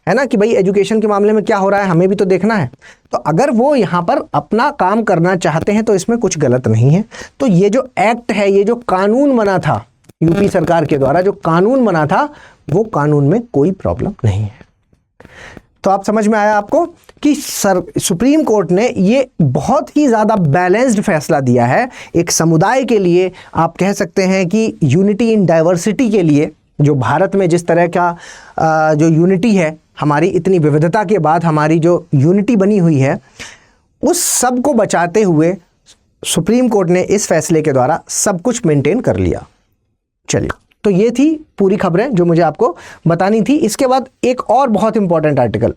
है ना, कि भाई एजुकेशन के मामले में क्या हो रहा है हमें भी तो देखना है। तो अगर वो यहाँ पर अपना काम करना चाहते हैं तो इसमें कुछ गलत नहीं है। तो ये जो एक्ट है, ये जो कानून बना था यूपी सरकार के द्वारा, जो कानून बना था वो कानून में कोई प्रॉब्लम नहीं है। तो आप समझ में आया आपको कि सुप्रीम कोर्ट ने ये बहुत ही ज़्यादा बैलेंस्ड फैसला दिया है एक समुदाय के लिए। आप कह सकते हैं कि यूनिटी इन डाइवर्सिटी के लिए, जो भारत में जिस तरह का जो यूनिटी है, हमारी इतनी विविधता के बाद हमारी जो यूनिटी बनी हुई है, उस सब को बचाते हुए सुप्रीम कोर्ट ने इस फैसले के द्वारा सब कुछ मेंटेन कर लिया। चलिए, तो ये थी पूरी खबरें जो मुझे आपको बतानी थी। इसके बाद एक और बहुत important article,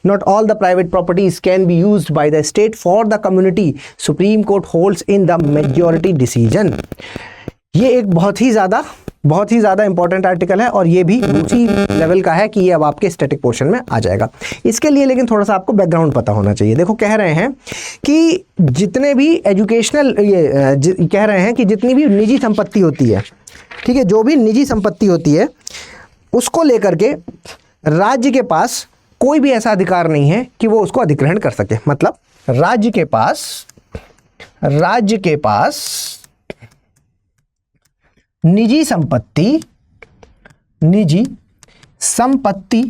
not all the private properties can be used by the state for the community, supreme court holds in the majority decision. ये एक बहुत ही ज़्यादा इंपॉर्टेंट आर्टिकल है और ये भी उसी लेवल का है कि ये अब आपके स्टैटिक पोर्शन में आ जाएगा। इसके लिए लेकिन थोड़ा सा आपको बैकग्राउंड पता होना चाहिए। देखो, कह रहे हैं कि जितने भी एजुकेशनल कह रहे हैं कि जितनी भी निजी संपत्ति होती है, ठीक है, जो भी निजी संपत्ति होती है उसको लेकर के राज्य के पास कोई भी ऐसा अधिकार नहीं है कि वो उसको अधिग्रहण कर सके। मतलब राज्य के पास निजी संपत्ति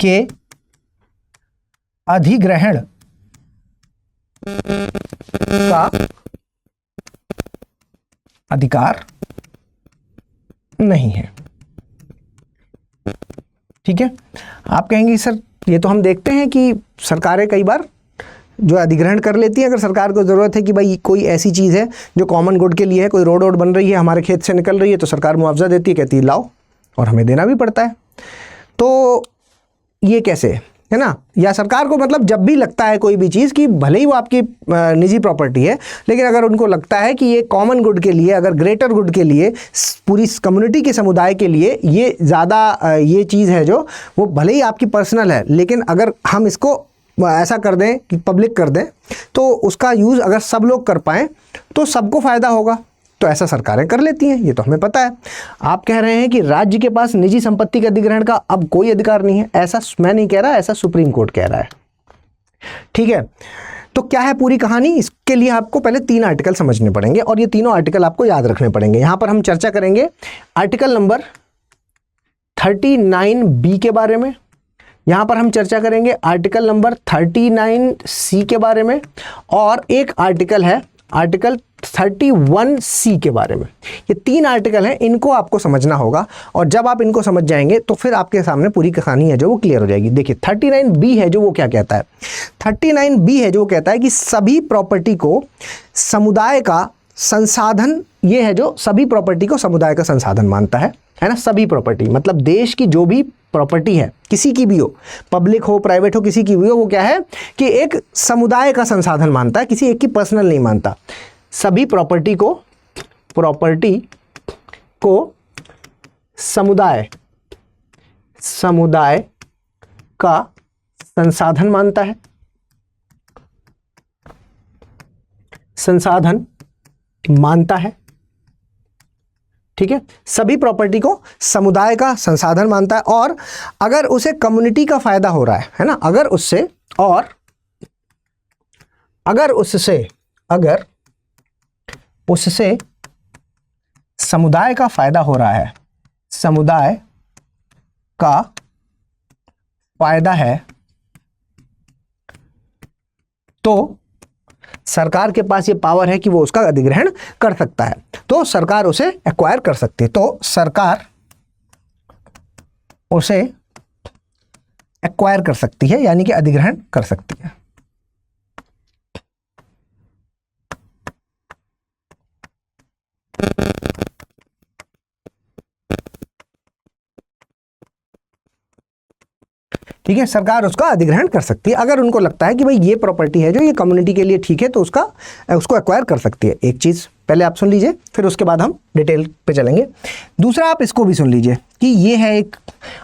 के अधिग्रहण का अधिकार नहीं है। ठीक है, आप कहेंगे सर ये तो हम देखते हैं कि सरकारें कई बार जो अधिग्रहण कर लेती है। अगर सरकार को ज़रूरत है कि भाई कोई ऐसी चीज़ है जो कॉमन गुड के लिए है, कोई रोड बन रही है, हमारे खेत से निकल रही है, तो सरकार मुआवजा देती है, कहती है लाओ, और हमें देना भी पड़ता है। तो ये कैसे है ना, या सरकार को मतलब जब भी लगता है कोई भी चीज़ कि भले ही वो आपकी निजी प्रॉपर्टी है, लेकिन अगर उनको लगता है कि ये कॉमन गुड के लिए, अगर ग्रेटर गुड के लिए, पूरी कम्युनिटी के समुदाय के लिए ये ज़्यादा ये चीज़ है जो वो भले ही आपकी पर्सनल है, लेकिन अगर हम इसको ऐसा कर दें कि पब्लिक कर दें तो उसका यूज़ अगर सब लोग कर पाएँ तो सबको फ़ायदा होगा। तो ऐसा सरकारें कर लेती हैं, ये तो हमें पता है। आप कह रहे हैं कि राज्य के पास निजी संपत्ति के अधिग्रहण का अब कोई अधिकार नहीं है। ऐसा मैं नहीं कह रहा, ऐसा सुप्रीम कोर्ट कह रहा है। ठीक है, तो क्या है पूरी कहानी, इसके लिए आपको पहले 3 आर्टिकल समझने पड़ेंगे और ये तीनों आर्टिकल आपको याद रखने पड़ेंगे। यहाँ पर हम चर्चा करेंगे आर्टिकल नंबर 39B के बारे में, यहाँ पर हम चर्चा करेंगे आर्टिकल नंबर 39C के बारे में, और एक आर्टिकल है आर्टिकल 31C के बारे में। ये 3 आर्टिकल हैं, इनको आपको समझना होगा, और जब आप इनको समझ जाएंगे तो फिर आपके सामने पूरी कहानी है जो वो क्लियर हो जाएगी। देखिए 39B है जो वो क्या कहता है, 39B है जो वो कहता है कि सभी प्रॉपर्टी को समुदाय का संसाधन, ये है जो सभी प्रॉपर्टी को समुदाय का संसाधन मानता है ना। सभी प्रॉपर्टी मतलब देश की जो भी प्रॉपर्टी है, किसी की भी हो, पब्लिक हो प्राइवेट हो, किसी की भी हो, वो क्या है कि एक समुदाय का संसाधन मानता है, किसी एक की पर्सनल नहीं मानता। सभी प्रॉपर्टी को समुदाय का संसाधन मानता है, ठीक है। सभी प्रॉपर्टी को समुदाय का संसाधन मानता है, और अगर उसे कम्युनिटी का फायदा हो रहा है ना, अगर उससे समुदाय का फायदा हो रहा है, समुदाय का फायदा है, तो सरकार के पास ये पावर है कि वो उसका अधिग्रहण कर सकता है, तो सरकार उसे एक्वायर कर सकती है। तो सरकार उसे एक्वायर कर सकती है, यानी कि अधिग्रहण कर सकती है। ठीक है, सरकार उसका अधिग्रहण कर सकती है अगर उनको लगता है कि भाई ये प्रॉपर्टी है जो ये कम्युनिटी के लिए ठीक है, तो उसको एक्वायर कर सकती है। एक चीज़ पहले आप सुन लीजिए, फिर उसके बाद हम डिटेल पे चलेंगे। दूसरा आप इसको भी सुन लीजिए कि ये है एक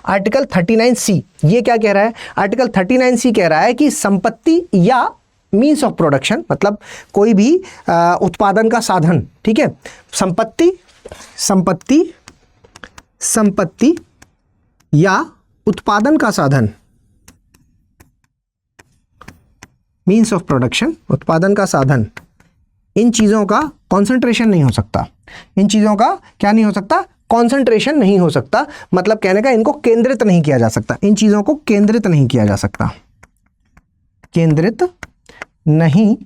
आर्टिकल 39C। ये क्या कह रहा है? आर्टिकल 39C कह रहा है कि संपत्ति या मीन्स ऑफ प्रोडक्शन, मतलब कोई भी उत्पादन का साधन, ठीक है, संपत्ति या उत्पादन का साधन, मीन्स ऑफ प्रोडक्शन, उत्पादन का साधन, इन चीज़ों का कॉन्सेंट्रेशन नहीं हो सकता। इन चीज़ों का क्या नहीं हो सकता? कॉन्सेंट्रेशन नहीं हो सकता। मतलब कहने का इनको केंद्रित नहीं किया जा सकता। इन चीज़ों को केंद्रित नहीं किया जा सकता, केंद्रित नहीं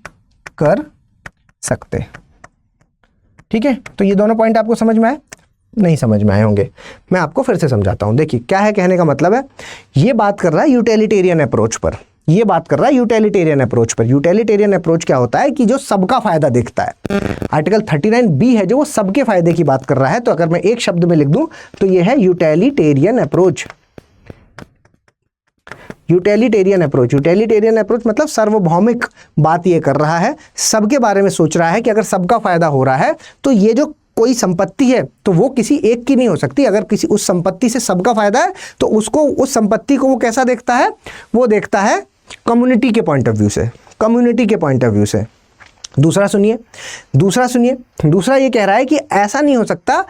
कर सकते। ठीक है, तो ये दोनों पॉइंट आपको समझ में आए? नहीं समझ में आए होंगे, मैं आपको फिर से समझाता हूँ। देखिए क्या है कहने का मतलब है, ये बात कर रहा है यूटिलिटेरियन अप्रोच पर, ये बात कर रहा है यूटिलिटेरियन अप्रोच पर। यूटिलिटेरियन अप्रोच क्या होता है कि जो सबका फायदा देखता है। आर्टिकल 39B है जो वो सबके फायदे की बात कर रहा है। तो अगर मैं एक शब्द में लिख दूं तो ये है utilitarian approach. Utilitarian approach, utilitarian approach मतलब सार्वभौमिक बात ये कर रहा है, सबके बारे में सोच रहा है कि अगर सबका फायदा हो रहा है तो ये जो कोई संपत्ति है तो वो किसी एक की नहीं हो सकती। अगर किसी उस संपत्ति से सबका फायदा है तो उसको, उस संपत्ति को वो कैसा देखता है? वो देखता है कम्युनिटी के पॉइंट ऑफ व्यू से, कम्युनिटी के पॉइंट ऑफ व्यू से। दूसरा सुनिए, दूसरा ये कह रहा है कि ऐसा नहीं हो सकता।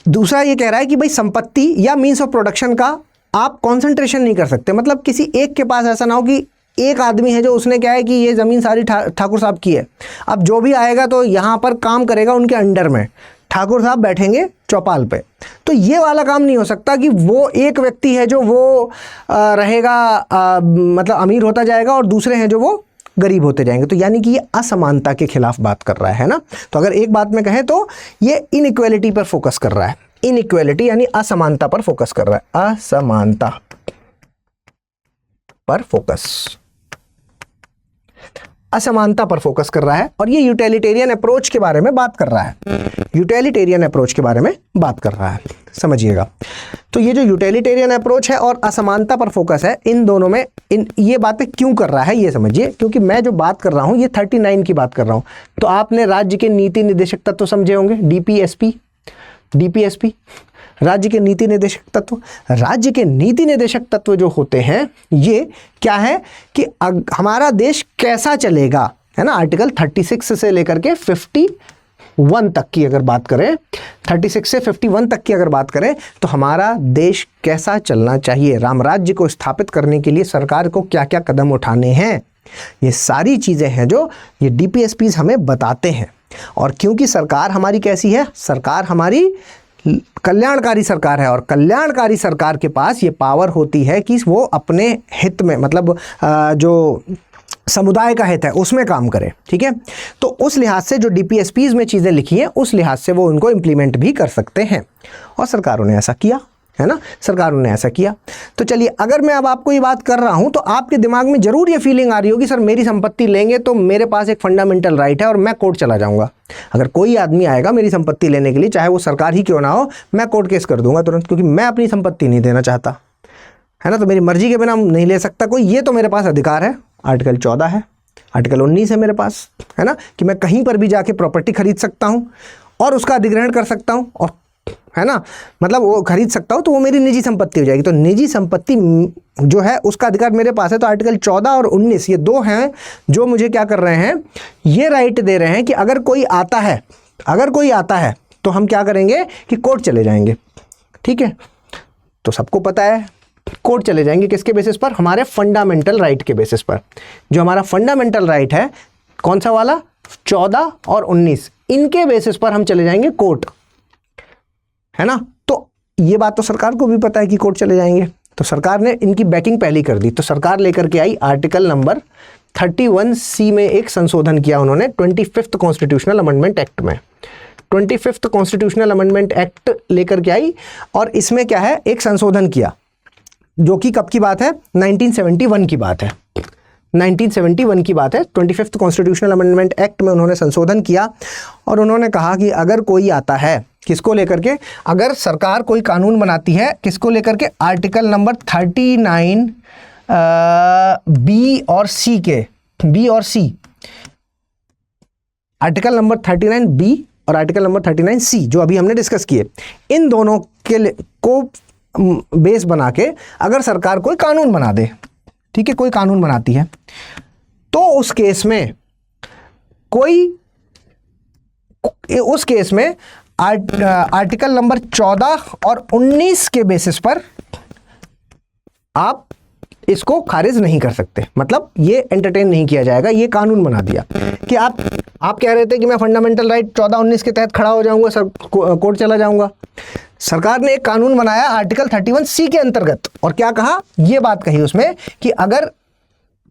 दूसरा ये कह रहा है कि भाई संपत्ति या मीन्स ऑफ प्रोडक्शन का आप कॉन्सेंट्रेशन नहीं कर सकते। मतलब किसी एक के पास ऐसा ना हो कि एक आदमी है जो उसने क्या है कि ये ज़मीन सारी ठाकुर साहब की है, अब जो भी आएगा तो यहाँ पर काम करेगा उनके अंडर में, ठाकुर साहब बैठेंगे चौपाल पे। तो ये वाला काम नहीं हो सकता कि वो एक व्यक्ति है जो वो रहेगा मतलब अमीर होता जाएगा और दूसरे हैं जो वो गरीब होते जाएंगे। तो यानी कि ये असमानता के खिलाफ बात कर रहा है ना। तो अगर एक बात में कहें तो ये इनइक्वालिटी पर फोकस कर रहा है। इनइक्वालिटी यानी असमानता पर फोकस कर रहा है, असमानता पर फोकस, असमानता पर फोकस कर रहा है। और ये यूटिलिटेरियन अप्रोच के बारे में बात कर रहा है, यूटिलिटेरियन अप्रोच के बारे में बात कर रहा है, समझिएगा। तो ये जो यूटिलिटेरियन अप्रोच है और असमानता पर फोकस है, इन दोनों में ये बातें क्यों कर रहा है ये समझिए। क्योंकि मैं जो बात कर रहा हूं ये 39 की बात कर रहा हूं। तो आपने राज्य के नीति निर्देशक तत्व समझे होंगे, डीपीएसपी, राज्य के नीति निर्देशक तत्व। राज्य के नीति निर्देशक तत्व जो होते हैं ये क्या है कि हमारा देश कैसा चलेगा, है ना। आर्टिकल 36 से लेकर के 51 तक की अगर बात करें, 36 से 51 तक की अगर बात करें तो हमारा देश कैसा चलना चाहिए, राम राज्य को स्थापित करने के लिए सरकार को क्या क्या कदम उठाने हैं, ये सारी चीज़ें हैं जो ये डीपीएसपीज हमें बताते हैं। और क्योंकि सरकार हमारी कैसी है, सरकार हमारी कल्याणकारी सरकार है और कल्याणकारी सरकार के पास ये पावर होती है कि वो अपने हित में, मतलब जो समुदाय का हित है उसमें काम करे। ठीक है, तो उस लिहाज से जो डीपीएसपीज में चीज़ें लिखी हैं उस लिहाज से वो उनको इम्प्लीमेंट भी कर सकते हैं और सरकारों ने ऐसा किया, है ना, सरकारों ने ऐसा किया। तो चलिए, अगर मैं अब आपको ये बात कर रहा हूं तो आपके दिमाग में जरूर ये फीलिंग आ रही होगी, सर मेरी संपत्ति लेंगे तो मेरे पास एक फंडामेंटल राइट है और मैं कोर्ट चला जाऊंगा। अगर कोई आदमी आएगा मेरी संपत्ति लेने के लिए, चाहे वो सरकार ही क्यों ना हो, मैं कोर्ट केस कर दूंगा तुरंत, क्योंकि मैं अपनी संपत्ति नहीं देना चाहता, है ना। तो मेरी मर्जी के बिना नहीं ले सकता कोई, ये तो मेरे पास अधिकार है। आर्टिकल 14 है, आर्टिकल 19 है मेरे पास, है ना, कि मैं कहीं पर भी जाके प्रॉपर्टी खरीद सकता हूँ और उसका अधिग्रहण कर सकता हूँ, और है ना, मतलब वो खरीद सकता हूँ तो वो मेरी निजी संपत्ति हो जाएगी। तो निजी संपत्ति जो है उसका अधिकार मेरे पास है। तो आर्टिकल 14 और 19 ये दो हैं जो मुझे क्या कर रहे हैं, ये राइट दे रहे हैं कि अगर कोई आता है तो हम क्या करेंगे कि कोर्ट चले जाएंगे। ठीक है, तो सबको पता है कोर्ट चले जाएंगे किसके बेसिस पर, हमारे फंडामेंटल राइट के बेसिस पर। जो हमारा फंडामेंटल राइट है कौन सा वाला, 14 और 19, इनके बेसिस पर हम चले जाएंगे कोर्ट, है ना। तो ये बात तो सरकार को भी पता है कि कोर्ट चले जाएंगे, तो सरकार ने इनकी बैकिंग पहले कर दी। तो सरकार लेकर के आई आर्टिकल नंबर 31C में एक संशोधन किया उन्होंने 25th कॉन्स्टिट्यूशनल अमेंडमेंट एक्ट में। 25th कॉन्स्टिट्यूशनल अमेंडमेंट एक्ट लेकर के आई और इसमें क्या है, एक संशोधन किया। जो कि कब की बात है, 1971 की बात है। 1971 की बात है। 25th कॉन्स्टिट्यूशनल अमेंडमेंट एक्ट में उन्होंने संशोधन किया और उन्होंने कहा कि अगर कोई आता है, किसको लेकर के, अगर सरकार कोई कानून बनाती है, किसको लेकर के, आर्टिकल नंबर 39 बी और सी के, बी और सी, आर्टिकल नंबर 39 बी और आर्टिकल नंबर 39 सी जो अभी हमने डिस्कस किए, इन दोनों के को बेस बना के अगर सरकार कोई कानून बना दे, ठीक है, कोई कानून बनाती है, तो उस केस में आर्टिकल नंबर 14 और 19 के बेसिस पर आप इसको खारिज नहीं कर सकते, मतलब ये एंटरटेन नहीं किया जाएगा। ये कानून बना दिया कि आप कह रहे थे कि मैं फंडामेंटल राइट 14-19 के तहत खड़ा हो जाऊंगा, सर कोर्ट चला जाऊंगा। सरकार ने एक कानून बनाया आर्टिकल 31C के अंतर्गत, और क्या कहा, ये बात कही उसमें कि अगर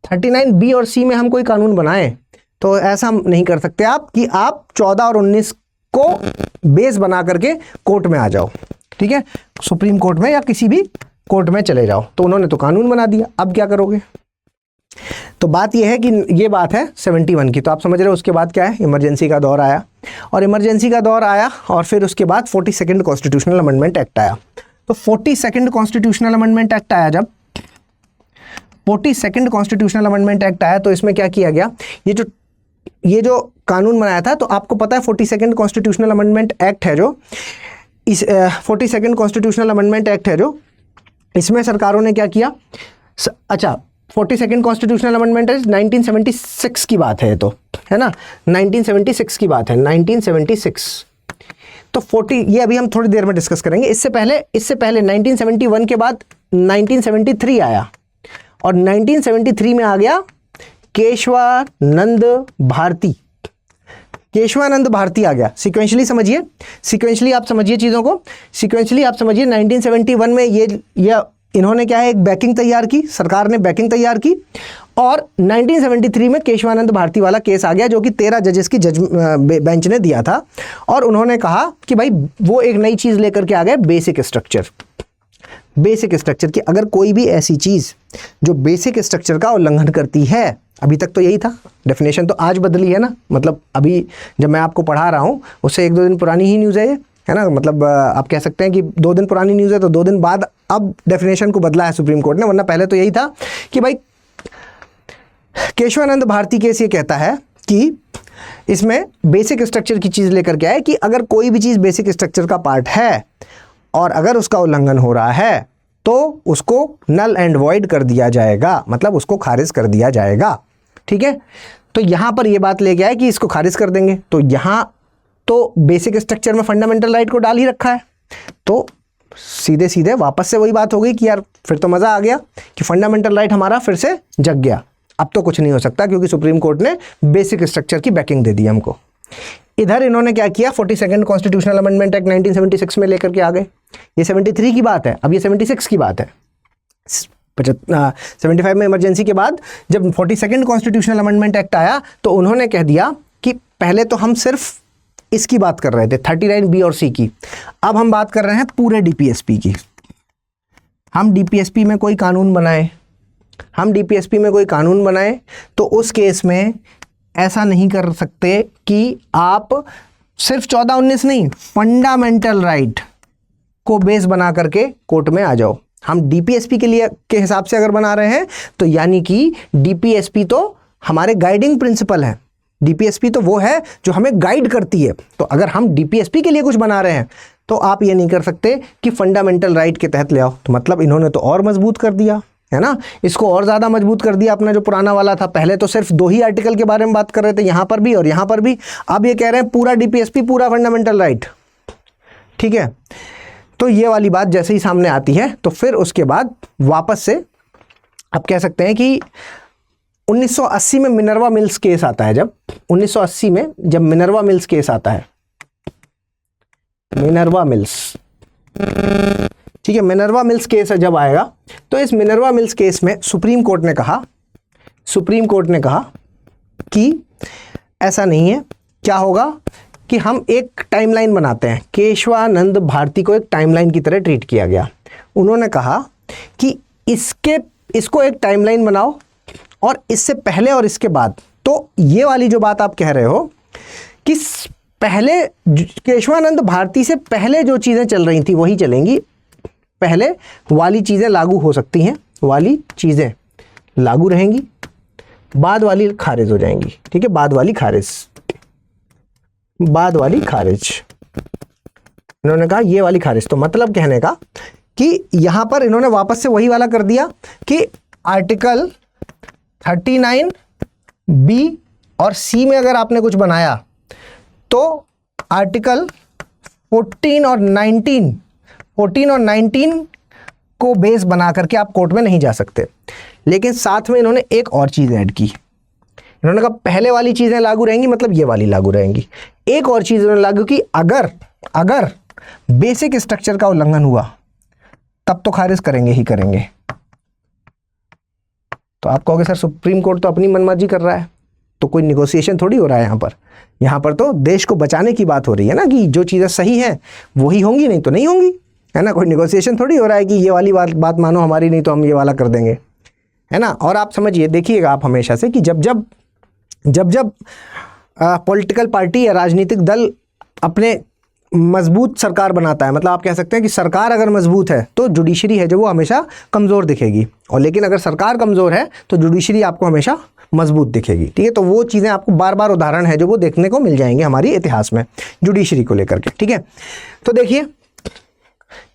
39B और C में हम कोई कानून बनाएं तो ऐसा नहीं कर सकते आप कि आप 14 और 19 को बेस बना करके कोर्ट में आ जाओ, ठीक है, सुप्रीम कोर्ट में या किसी भी कोर्ट में चले जाओ। तो उन्होंने तो कानून बना दिया, अब क्या करोगे। तो बात यह है कि ये बात है 71 की। तो आप समझ रहे हो उसके बाद क्या है, इमरजेंसी का दौर आया, और इमरजेंसी का दौर आया और फिर उसके बाद 42nd कॉन्स्टिट्यूशनल अमेंडमेंट एक्ट आया। तो 42nd कॉन्स्टिट्यूशनल अमेंडमेंट एक्ट आया, जब 42nd कॉन्स्टिट्यूशनल अमेंडमेंट एक्ट आया तो इसमें क्या किया गया, ये जो कानून बनाया था, तो आपको पता है 42nd कॉन्स्टिट्यूशनल अमेंडमेंट एक्ट है जो, इस 42nd कॉन्स्टिट्यूशनल अमेंडमेंट एक्ट है जो, इसमें सरकारों ने क्या किया, अच्छा 42nd कॉन्स्टिट्यूशनल अमेंडमेंट है 1976 की बात है, ये तो है ना, 1976 की बात है, 1976। तो 40 ये अभी हम थोड़ी देर में डिस्कस करेंगे। इससे पहले 1971 के बाद 1973 आया, और 1973 में आ गया केशवानंद भारती। केशवानंद भारती आ गया। सिक्वेंशली समझिए, सिक्वेंशली आप समझिए चीज़ों को, सिक्वेंशली आप समझिए। 1971 में ये इन्होंने क्या है, एक बैकिंग तैयार की, सरकार ने बैकिंग तैयार की, और 1973 में केशवानंद भारती वाला केस आ गया जो कि 13 जजेस की बेंच ने दिया था, और उन्होंने कहा कि भाई वो एक नई चीज़ लेकर के आ गए, बेसिक स्ट्रक्चर। बेसिक स्ट्रक्चर की अगर कोई भी ऐसी चीज़ जो बेसिक स्ट्रक्चर का उल्लंघन करती है, अभी तक तो यही था, डेफिनेशन तो आज बदली है ना, मतलब अभी जब मैं आपको पढ़ा रहा हूँ उससे 1-2 दिन पुरानी ही न्यूज़ है ये, है ना, मतलब आप कह सकते हैं कि 2 दिन पुरानी न्यूज़ है, तो 2 दिन बाद अब डेफिनेशन को बदला है सुप्रीम कोर्ट ने, वरना पहले तो यही था कि भाई केशवानंद भारती केस ये कहता है कि इसमें बेसिक स्ट्रक्चर की चीज़ लेकर के आए कि अगर कोई भी चीज़ बेसिक स्ट्रक्चर का पार्ट है और अगर उसका उल्लंघन हो रहा है तो उसको नल एंड वॉइड कर दिया जाएगा, मतलब उसको खारिज कर दिया जाएगा, ठीक है। तो यहाँ पर ये बात लेके आए कि इसको खारिज कर देंगे, तो यहाँ तो बेसिक स्ट्रक्चर में फंडामेंटल राइट को डाल ही रखा है, तो सीधे सीधे वापस से वही बात हो गई कि यार फिर तो मज़ा आ गया कि फंडामेंटल राइट हमारा फिर से जग गया। अब तो कुछ नहीं हो सकता क्योंकि सुप्रीम कोर्ट ने बेसिक स्ट्रक्चर की बैकिंग दे दी हमको। इधर इन्होंने क्या किया, 42nd कॉन्स्टिट्यूशनल अमेंडमेंट एक्ट 1976 में लेकर के आ गए। ये 73 की बात है, अब ये 76 की बात है। 75 में इमरजेंसी के बाद जब 42nd कॉन्स्टिट्यूशनल अमेंडमेंट एक्ट आया तो उन्होंने कह दिया कि पहले तो हम सिर्फ इसकी बात कर रहे थे 39B और C की, अब हम बात कर रहे हैं पूरे DPSP की। हम DPSP में कोई कानून बनाए, तो उस केस में ऐसा नहीं कर सकते कि आप सिर्फ 14-19 नहीं, फंडामेंटल राइट को बेस बना करके कोर्ट में आ जाओ। हम DPSP के हिसाब से अगर बना रहे हैं तो यानी कि DPSP तो हमारे गाइडिंग प्रिंसिपल है, DPSP तो वो है जो हमें गाइड करती है। तो अगर हम DPSP के लिए कुछ बना रहे हैं तो आप ये नहीं कर सकते कि फंडामेंटल राइट के तहत ले आओ। तो मतलब इन्होंने तो और मजबूत कर दिया, है ना, इसको और ज़्यादा मजबूत कर दिया अपना जो पुराना वाला था। पहले तो सिर्फ 2 ही आर्टिकल के बारे में बात कर रहे थे, यहाँ पर भी और यहाँ पर भी, अब ये कह रहे हैं पूरा DPSP, पूरा फंडामेंटल राइट, ठीक है। तो ये वाली बात जैसे ही सामने आती है तो फिर उसके बाद वापस से आप कह सकते हैं कि 1980 में मिनर्वा मिल्स केस आता है। जब 1980 में जब मिनर्वा मिल्स केस आता है, मिनर्वा मिल्स, ठीक है, मिनर्वा मिल्स केस जब आएगा तो इस मिनर्वा मिल्स केस में सुप्रीम कोर्ट ने कहा कि ऐसा नहीं है। क्या होगा कि हम एक टाइमलाइन बनाते हैं, केशवानंद भारती को एक टाइमलाइन की तरह ट्रीट किया गया। उन्होंने कहा कि इसको एक टाइमलाइन बनाओ और इससे पहले और इसके बाद। तो ये वाली जो बात आप कह रहे हो कि पहले केशवानंद भारती से पहले जो चीज़ें चल रही थी वही चलेंगी, पहले वाली चीज़ें लागू हो सकती हैं, वाली चीज़ें लागू रहेंगी, बाद वाली खारिज हो जाएंगी। ठीक है, बाद वाली खारिज, बाद वाली खारिज। इन्होंने कहा ये वाली खारिज। तो मतलब कहने का कि यहां पर इन्होंने वापस से वही वाला कर दिया कि आर्टिकल 39 बी और सी में अगर आपने कुछ बनाया तो आर्टिकल 14 और 19 को बेस बना करके आप कोर्ट में नहीं जा सकते। लेकिन साथ में इन्होंने एक और चीज़ ऐड की। इन्होंने कहा पहले वाली चीज़ें लागू रहेंगी, मतलब ये वाली लागू रहेंगी। एक और चीज़ इन्होंने लागू की, अगर बेसिक स्ट्रक्चर का उल्लंघन हुआ तब तो खारिज करेंगे ही करेंगे। तो आप कहोगे सर सुप्रीम कोर्ट तो अपनी मनमाजी कर रहा है, तो कोई निगोशिएशन थोड़ी हो रहा है यहाँ पर तो देश को बचाने की बात हो रही है ना, कि जो चीज़ें सही हैं वही होंगी, नहीं तो नहीं होंगी, है ना। कोई निगोशिएशन थोड़ी हो रहा है कि ये वाली बात मानो हमारी, नहीं तो हम ये वाला कर देंगे, है ना। और आप समझिए, देखिएगा आप हमेशा से कि जब पॉलिटिकल पार्टी या राजनीतिक दल अपने मजबूत सरकार बनाता है, मतलब आप कह सकते हैं कि सरकार अगर मजबूत है तो जुडिशरी है जो वो हमेशा कमज़ोर दिखेगी, और लेकिन अगर सरकार कमज़ोर है तो जुडिशरी आपको हमेशा मजबूत दिखेगी। ठीक है, तो वो चीज़ें आपको बार बार उदाहरण है जो वो देखने को मिल जाएंगे हमारी इतिहास में जुडिशरी को लेकर के। ठीक है, तो देखिए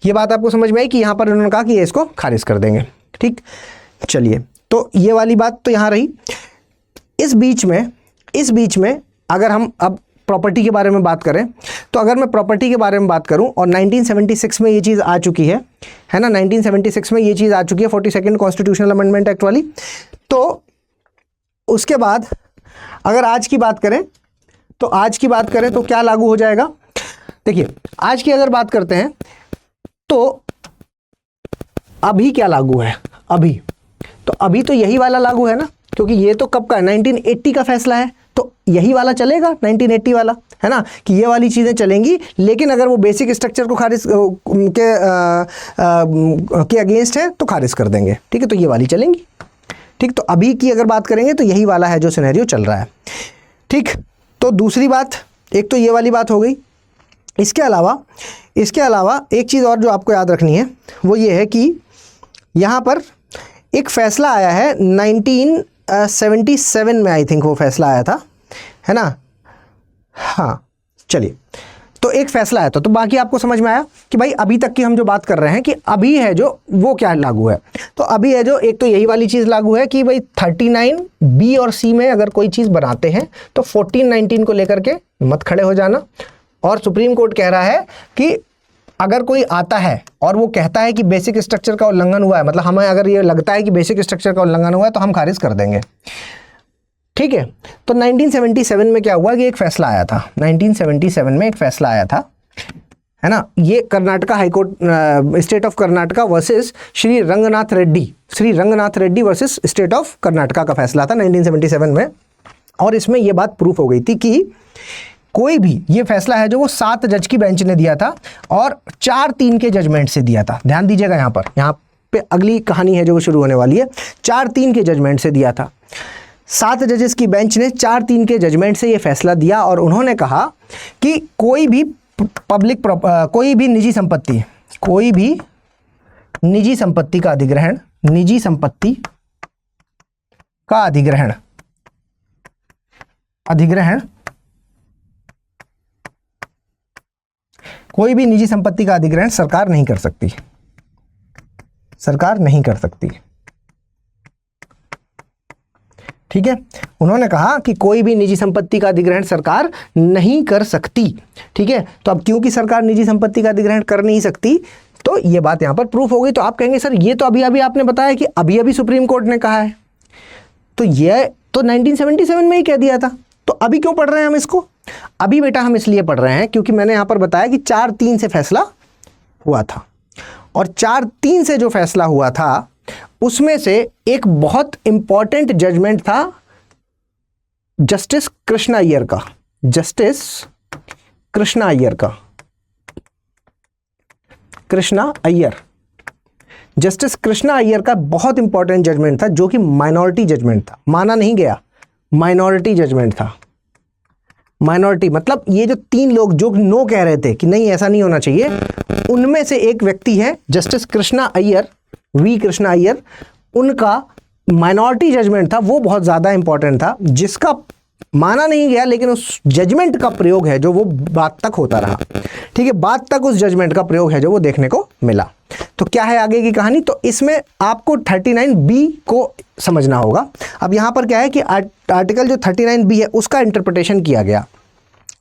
ये बात आपको समझ में आई कि यहाँ पर उन्होंने कहा कि ये इसको खारिज कर देंगे। ठीक, चलिए, तो ये वाली बात तो यहाँ रही। इस बीच में अगर हम अब प्रॉपर्टी के बारे में बात करें, तो अगर मैं प्रॉपर्टी के बारे में बात करूं और 1976 में ये चीज़ आ चुकी है ना, 1976 में ये चीज़ आ चुकी है 42nd कॉन्स्टिट्यूशनल अमेंडमेंट एक्ट वाली। तो उसके बाद अगर आज की बात करें तो क्या लागू हो जाएगा। देखिए, आज की अगर बात करते हैं तो अभी क्या लागू है, अभी तो यही वाला लागू है ना, क्योंकि ये तो कब का है, 1980 का फैसला है, तो यही वाला चलेगा 1980 वाला, है ना, कि ये वाली चीज़ें चलेंगी। लेकिन अगर वो बेसिक स्ट्रक्चर को खारिज के अगेंस्ट है तो खारिज कर देंगे। ठीक है, तो ये वाली चलेंगी। ठीक, तो अभी की अगर बात करेंगे तो यही वाला है जो सिनेरियो चल रहा है। ठीक, तो दूसरी बात, एक तो ये वाली बात हो गई। इसके अलावा एक चीज़ और जो आपको याद रखनी है वो ये है कि यहाँ पर एक फ़ैसला आया है 1977 में, आई थिंक वो फैसला आया था, है ना। हाँ, चलिए, तो एक फैसला आया था, तो बाकी आपको समझ में आया कि भाई अभी तक की हम जो बात कर रहे हैं कि अभी है जो वो क्या लागू है। तो अभी है जो एक तो यही वाली चीज़ लागू है कि भाई 39 बी और सी में अगर कोई चीज़ बनाते हैं तो 14-19 को लेकर के मत खड़े हो जाना। और सुप्रीम कोर्ट कह रहा है कि अगर कोई आता है और वो कहता है कि बेसिक स्ट्रक्चर का उल्लंघन हुआ है, मतलब हमें अगर ये लगता है कि बेसिक स्ट्रक्चर का उल्लंघन हुआ है तो हम खारिज कर देंगे। ठीक है, तो 1977 में क्या हुआ कि एक फैसला आया था, 1977 में एक फैसला आया था, है ना। ये Karnataka high court, state of Karnataka versus Shri Ranganath Reddy versus state of Karnataka का फैसला था 1977 में। और इसमें यह बात प्रूफ हो गई थी कि कोई भी, ये फैसला है जो वो 7 जज की बेंच ने दिया था और 4-3 के जजमेंट से दिया था। ध्यान दीजिएगा, यहाँ पे अगली कहानी है जो वो शुरू होने वाली है, 4-3 के जजमेंट से दिया था। 7 जजेस की बेंच ने 4-3 के जजमेंट से ये फैसला दिया और उन्होंने कहा कि कोई भी निजी संपत्ति का अधिग्रहण सरकार नहीं कर सकती। ठीक है, उन्होंने कहा कि कोई भी निजी संपत्ति का अधिग्रहण सरकार नहीं कर सकती। ठीक है, तो अब क्योंकि सरकार निजी संपत्ति का अधिग्रहण कर नहीं सकती तो ये बात यहाँ पर प्रूफ हो गई। तो आप कहेंगे सर ये तो अभी आपने बताया कि अभी सुप्रीम कोर्ट ने कहा है, तो ये तो 1977 में ही कह दिया था, तो अभी क्यों पढ़ रहे हैं हम इसको। अभी बेटा हम इसलिए पढ़ रहे हैं क्योंकि मैंने यहाँ पर बताया कि 4-3 से फैसला हुआ था, और 4-3 से जो फैसला हुआ था उसमें से एक बहुत इंपॉर्टेंट जजमेंट था जस्टिस कृष्णा अय्यर। जस्टिस कृष्णा अय्यर का बहुत इंपॉर्टेंट जजमेंट था, जो कि माइनॉरिटी जजमेंट था, माना नहीं गया, माइनॉरिटी जजमेंट था। माइनॉरिटी मतलब ये जो 3 लोग जो नो कह रहे थे कि नहीं ऐसा नहीं होना चाहिए, उनमें से एक व्यक्ति है जस्टिस कृष्णा अय्यर, वी कृष्णा अय्यर, उनका माइनॉरिटी जजमेंट था, वो बहुत ज़्यादा इंपॉर्टेंट था, जिसका माना नहीं गया लेकिन उस जजमेंट का प्रयोग है जो वो बाद तक होता रहा। ठीक है, बाद तक उस जजमेंट का प्रयोग है जो वो देखने को मिला। तो क्या है आगे की कहानी, तो इसमें आपको 39B को समझना होगा। अब यहाँ पर क्या है कि आर्टिकल जो 39B है उसका इंटरप्रिटेशन किया गया।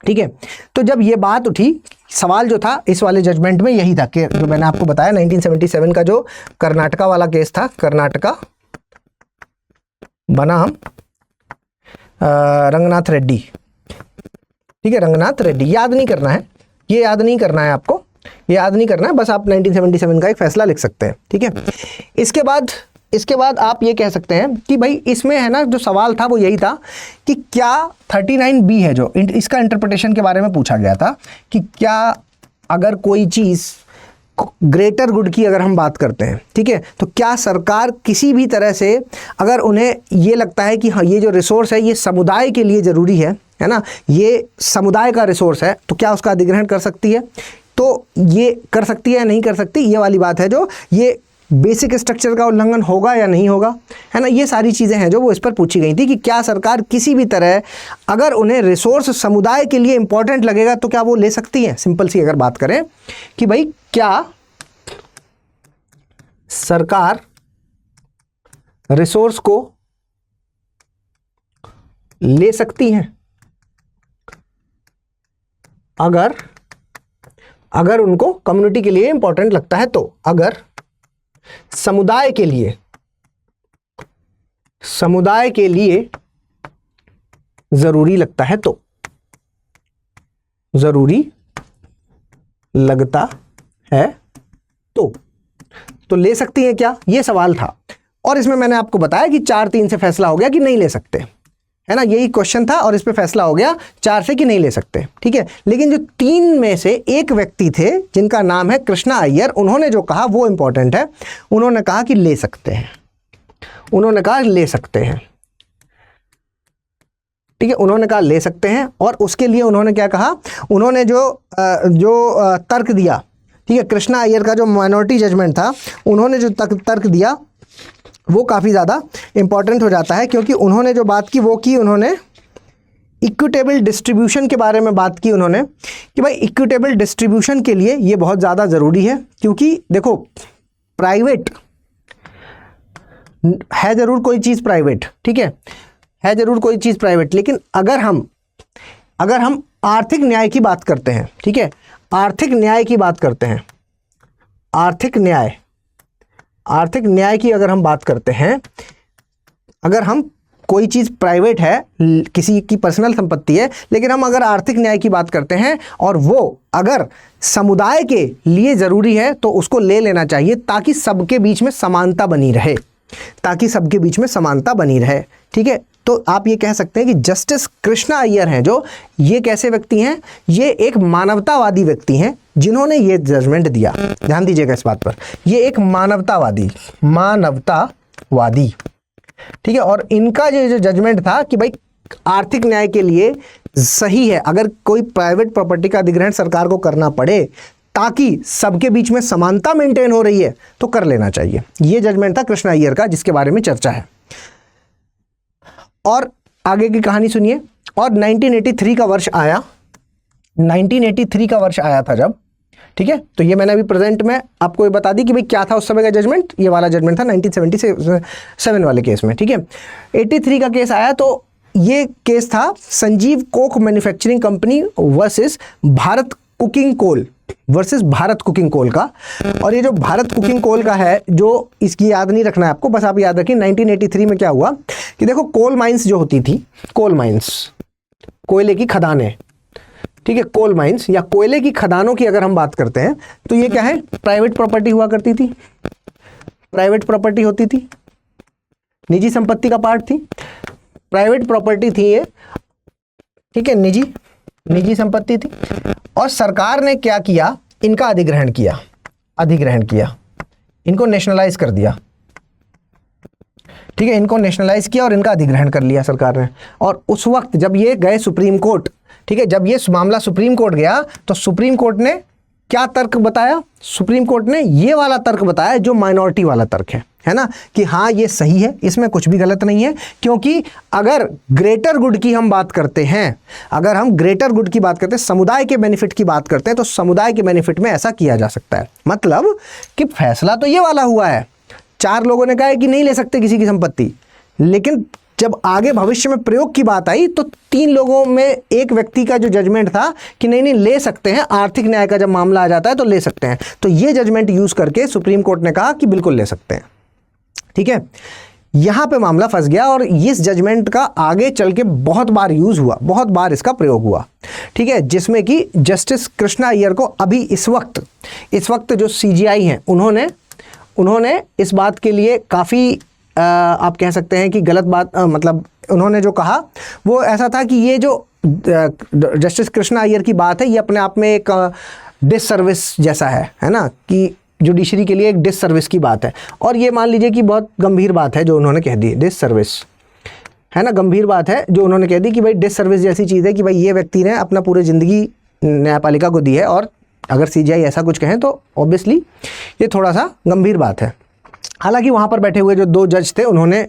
ठीक है, तो जब ये बात उठी, सवाल जो था इस वाले जजमेंट में यही था कि जो मैंने आपको बताया 1977 का जो कर्नाटका वाला केस था, कर्नाटका बनाम रंगनाथ रेड्डी। ठीक है, रंगनाथ रेड्डी, याद नहीं करना है, ये याद नहीं करना है आपको, ये याद नहीं करना है, बस आप 1977 का एक फैसला लिख सकते हैं। ठीक है, इसके बाद आप ये कह सकते हैं कि भाई इसमें है ना, जो सवाल था वो यही था कि क्या 39B है जो इसका इंटरप्रिटेशन के बारे में पूछा गया था कि क्या अगर कोई चीज़ ग्रेटर गुड की अगर हम बात करते हैं, ठीक है, तो क्या सरकार किसी भी तरह से अगर उन्हें ये लगता है कि हाँ ये जो रिसोर्स है ये समुदाय के लिए ज़रूरी है ना, ये समुदाय का रिसोर्स है, तो क्या उसका अधिग्रहण कर सकती है? तो ये कर सकती है या नहीं कर सकती, ये वाली बात है जो ये बेसिक स्ट्रक्चर का उल्लंघन होगा या नहीं होगा, है ना। ये सारी चीज़ें हैं जो वो इस पर पूछी गई थी कि क्या सरकार किसी भी तरह अगर उन्हें रिसोर्स समुदाय के लिए इंपॉर्टेंट लगेगा तो क्या वो ले सकती है। सिंपल सी अगर बात करें कि भाई क्या सरकार रिसोर्स को ले सकती है अगर उनको कम्युनिटी के लिए इंपॉर्टेंट लगता है, तो अगर समुदाय के लिए जरूरी लगता है, तो जरूरी लगता है तो ले सकती है क्या, ये सवाल था। और इसमें मैंने आपको बताया कि 4-3 से फैसला हो गया कि नहीं ले सकते, है ना, यही क्वेश्चन था और इस पे फैसला हो गया 4 से कि नहीं ले सकते। ठीक है, लेकिन जो 3 में से एक व्यक्ति थे जिनका नाम है कृष्णा अय्यर, उन्होंने जो कहा वो इंपॉर्टेंट है। उन्होंने कहा कि ले सकते हैं, उन्होंने कहा ले सकते हैं। ठीक है, उन्होंने कहा ले सकते हैं और उसके लिए उन्होंने क्या कहा, उन्होंने जो तर्क दिया, ठीक है, कृष्णा अय्यर का जो माइनॉरिटी जजमेंट था, उन्होंने जो तर्क दिया वो काफ़ी ज़्यादा इंपॉर्टेंट हो जाता है, क्योंकि उन्होंने जो बात की वो की, उन्होंने इक्विटेबल डिस्ट्रीब्यूशन के बारे में बात की उन्होंने कि भाई इक्विटेबल डिस्ट्रीब्यूशन के लिए ये बहुत ज़्यादा ज़रूरी है, क्योंकि देखो प्राइवेट है ज़रूर कोई चीज़ प्राइवेट, ठीक है ज़रूर कोई चीज़ प्राइवेट, लेकिन अगर हम आर्थिक न्याय की बात करते हैं, ठीक है, आर्थिक न्याय की बात करते हैं, आर्थिक न्याय की अगर हम बात करते हैं, अगर हम कोई चीज़ प्राइवेट है, किसी की पर्सनल संपत्ति है, लेकिन हम अगर आर्थिक न्याय की बात करते हैं और वो अगर समुदाय के लिए ज़रूरी है तो उसको ले लेना चाहिए, ताकि सबके बीच में समानता बनी रहे, ठीक है। तो आप ये कह सकते हैं कि जस्टिस कृष्णा अय्यर हैं जो, ये कैसे व्यक्ति हैं, ये एक मानवतावादी व्यक्ति हैं जिन्होंने ये जजमेंट दिया। ध्यान दीजिएगा इस बात पर, ये एक मानवतावादी, ठीक है। और इनका ये जो जजमेंट था कि भाई आर्थिक न्याय के लिए सही है अगर कोई प्राइवेट प्रॉपर्टी का अधिग्रहण सरकार को करना पड़े ताकि सबके बीच में समानता मेंटेन हो रही है तो कर लेना चाहिए। ये जजमेंट था कृष्णा अय्यर का, जिसके बारे में चर्चा है। और आगे की कहानी सुनिए। और 1983 का वर्ष आया, 1983 का वर्ष आया था जब, ठीक है, तो ये मैंने अभी प्रेजेंट में आपको ये बता दी कि भाई क्या था उस समय का जजमेंट। ये वाला जजमेंट था 1977 वाले केस में, ठीक है। 83 का केस आया, तो ये केस था Sanjeev coke manufacturing company versus Bharat coking coal का। और ये जो भारत कुकिंग कोल का है, जो इसकी याद नहीं रखना है आपको, बस आप याद रखिए 1983 में क्या हुआ कि देखो कोल माइंस जो होती थी, कोल माइंस, कोयले की खदानें, ठीक है, कोल माइंस या कोयले की खदानों की अगर हम बात करते हैं तो ये क्या है, प्राइवेट प्रॉपर्टी हुआ करती थी, प्राइवेट प्रॉपर्टी होती थी, निजी संपत्ति का पार्ट थी, प्राइवेट प्रॉपर्टी थी ये, ठीक है, निजी संपत्ति थी। और सरकार ने क्या किया, इनका अधिग्रहण किया, इनको नेशनलाइज कर दिया, ठीक है, इनको नेशनलाइज किया और इनका अधिग्रहण कर लिया सरकार ने। और उस वक्त जब ये गए सुप्रीम कोर्ट, ठीक है, जब ये मामला सुप्रीम कोर्ट गया तो सुप्रीम कोर्ट ने क्या तर्क बताया? सुप्रीम कोर्ट ने ये वाला तर्क बताया जो माइनॉरिटी वाला तर्क है ना, कि हाँ ये सही है, इसमें कुछ भी गलत नहीं है। क्योंकि अगर ग्रेटर गुड की हम बात करते हैं, अगर हम ग्रेटर गुड की बात करते हैं, समुदाय के बेनिफिट की बात करते हैं, तो समुदाय के बेनिफिट में ऐसा किया जा सकता है। मतलब कि फैसला तो ये वाला हुआ है, 4 लोगों ने कहा है कि नहीं ले सकते किसी की संपत्ति, लेकिन जब आगे भविष्य में प्रयोग की बात आई तो 3 लोगों में एक व्यक्ति का जो जजमेंट था कि नहीं नहीं ले सकते हैं, आर्थिक न्याय का जब मामला आ जाता है तो ले सकते हैं, तो ये जजमेंट यूज करके सुप्रीम कोर्ट ने कहा कि बिल्कुल ले सकते हैं। ठीक है, यहां पे मामला फंस गया और इस जजमेंट का आगे चल के बहुत बार यूज हुआ, बहुत बार इसका प्रयोग हुआ। ठीक है, जिसमें कि जस्टिस कृष्णा अय्यर को अभी इस वक्त जो CJI हैं उन्होंने इस बात के लिए काफ़ी आप कह सकते हैं कि गलत बात, मतलब उन्होंने जो कहा वो ऐसा था कि ये जो जस्टिस कृष्णा अय्यर की बात है ये अपने आप में एक डिससर्विस जैसा है ना, कि जुडिशरी के लिए एक डिससर्विस की बात है। और ये मान लीजिए कि बहुत गंभीर बात है जो उन्होंने कह दी, डिससर्विस है ना, गंभीर बात है जो उन्होंने कह दी कि भाई डिससर्विस जैसी चीज़ है कि भाई ये व्यक्ति ने अपना पूरी ज़िंदगी न्यायपालिका को दी है, और अगर CJI ऐसा कुछ कहें तो ऑब्वियसली ये थोड़ा सा गंभीर बात है। हालांकि वहाँ पर बैठे हुए जो 2 जज थे उन्होंने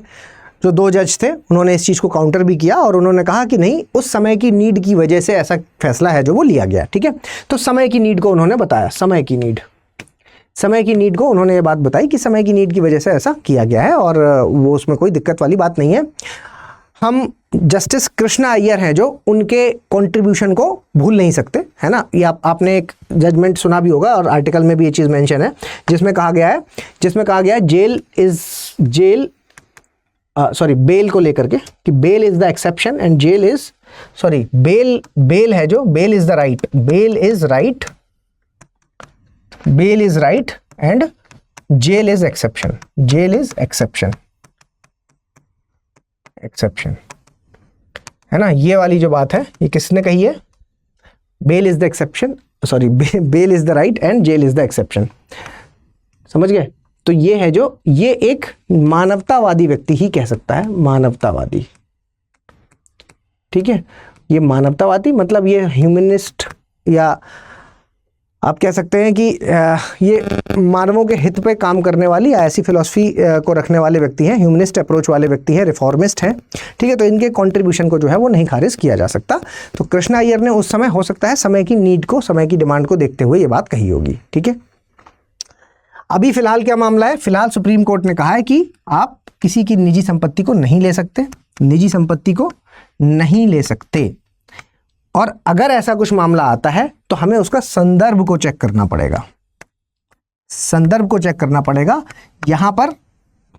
इस चीज़ को काउंटर भी किया और उन्होंने कहा कि नहीं, उस समय की नीड की वजह से ऐसा फैसला है जो वो लिया गया। ठीक है, तो समय की नीड को उन्होंने बताया, समय की नीड को उन्होंने ये बात बताई कि समय की नीड की वजह से ऐसा किया गया है और वो उसमें कोई दिक्कत वाली बात नहीं है। हम जस्टिस कृष्णा अय्यर हैं जो उनके कंट्रीब्यूशन को भूल नहीं सकते, है ना। ये आपने एक जजमेंट सुना भी होगा और आर्टिकल में भी ये चीज़ मेंशन है जिसमें कहा गया है बेल को लेकर के कि bail is the exception and bail है जो bail is the right, bail is right and jail is exception, है ना। ये वाली जो बात है ये किसने कही है? Bail is the exception, bail is the right and jail is the exception. समझ गए? तो ये है जो, ये एक मानवतावादी व्यक्ति ही कह सकता है, मानवतावादी। ठीक है, ये मानवतावादी मतलब ये ह्यूमनिस्ट, या आप कह सकते हैं कि ये मानवों के हित पे काम करने वाली या ऐसी फिलॉसफी को रखने वाले व्यक्ति हैं, ह्यूमनिस्ट अप्रोच वाले व्यक्ति हैं, रिफॉर्मिस्ट हैं। ठीक है, तो इनके कंट्रीब्यूशन को जो है वो नहीं खारिज किया जा सकता। तो कृष्णा अय्यर ने उस समय, हो सकता है समय की नीड को, समय की डिमांड को देखते हुए ये बात कही होगी। ठीक है, अभी फिलहाल क्या मामला है? फिलहाल सुप्रीम कोर्ट ने कहा है कि आप किसी की निजी संपत्ति को नहीं ले सकते, निजी संपत्ति को नहीं ले सकते। और अगर ऐसा कुछ मामला आता है तो हमें उसका संदर्भ को चेक करना पड़ेगा, संदर्भ को चेक करना पड़ेगा। यहां पर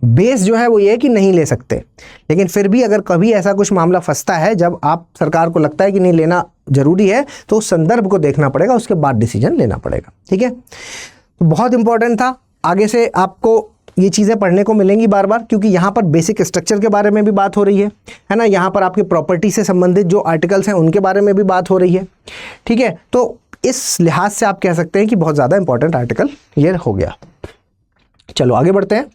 बेस जो है वो ये है कि नहीं ले सकते, लेकिन फिर भी अगर कभी ऐसा कुछ मामला फंसता है जब आप सरकार को लगता है कि नहीं लेना जरूरी है, तो उस संदर्भ को देखना पड़ेगा, उसके बाद डिसीजन लेना पड़ेगा। ठीक है, तो बहुत इंपॉर्टेंट था। आगे से आपको ये चीज़ें पढ़ने को मिलेंगी बार बार, क्योंकि यहाँ पर बेसिक स्ट्रक्चर के बारे में भी बात हो रही है ना। यहाँ पर आपके प्रॉपर्टी से संबंधित जो आर्टिकल्स हैं उनके बारे में भी बात हो रही है। ठीक है, तो इस लिहाज से आप कह सकते हैं कि बहुत ज़्यादा इंपॉर्टेंट आर्टिकल ये हो गया। चलो आगे बढ़ते हैं,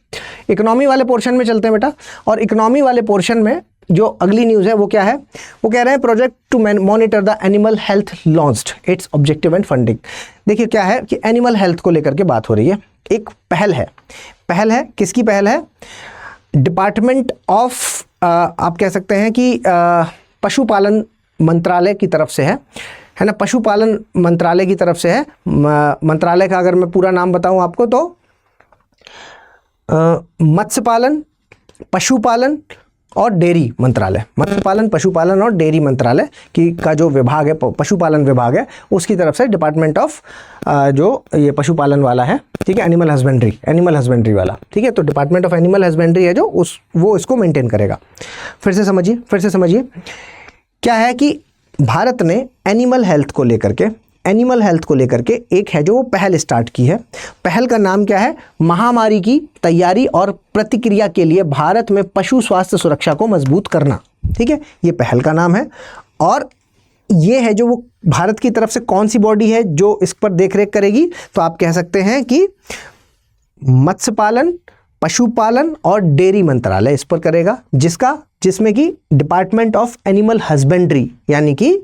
इकोनॉमी वाले पोर्शन में चलते हैं बेटा। और इकोनॉमी वाले पोर्शन में जो अगली न्यूज़ है वो क्या है? वो कह रहे हैं project to monitor the animal health launched, its objective and funding. देखिए क्या है कि एनिमल हेल्थ को लेकर के बात हो रही है। एक पहल है, किसकी पहल है? डिपार्टमेंट ऑफ आप कह सकते हैं कि पशुपालन मंत्रालय की तरफ से है ना। पशुपालन मंत्रालय की तरफ से है। मंत्रालय का अगर मैं पूरा नाम बताऊं आपको तो मत्स्य पालन, पशुपालन और डेयरी मंत्रालय, मत्स्य पालन, पशुपालन और डेयरी मंत्रालय की का जो विभाग है, पशुपालन विभाग है, उसकी तरफ से डिपार्टमेंट ऑफ जो ये पशुपालन वाला है, ठीक है, एनिमल हस्बेंड्री वाला। ठीक है, तो डिपार्टमेंट ऑफ एनिमल हस्बेंड्री है जो वो इसको मेंटेन करेगा। फिर से समझिए क्या है कि भारत ने एनिमल हेल्थ को लेकर के एक है जो वो पहल स्टार्ट की है। पहल का नाम क्या है? महामारी की तैयारी और प्रतिक्रिया के लिए भारत में पशु स्वास्थ्य सुरक्षा को मजबूत करना। ठीक है, ये पहल का नाम है। और ये है जो वो भारत की तरफ से कौन सी बॉडी है जो इस पर देखरेख करेगी? तो आप कह सकते हैं कि मत्स्य पालन, पशुपालन और डेयरी मंत्रालय इस पर करेगा, जिसमें कि डिपार्टमेंट ऑफ एनिमल हस्बेंड्री यानी कि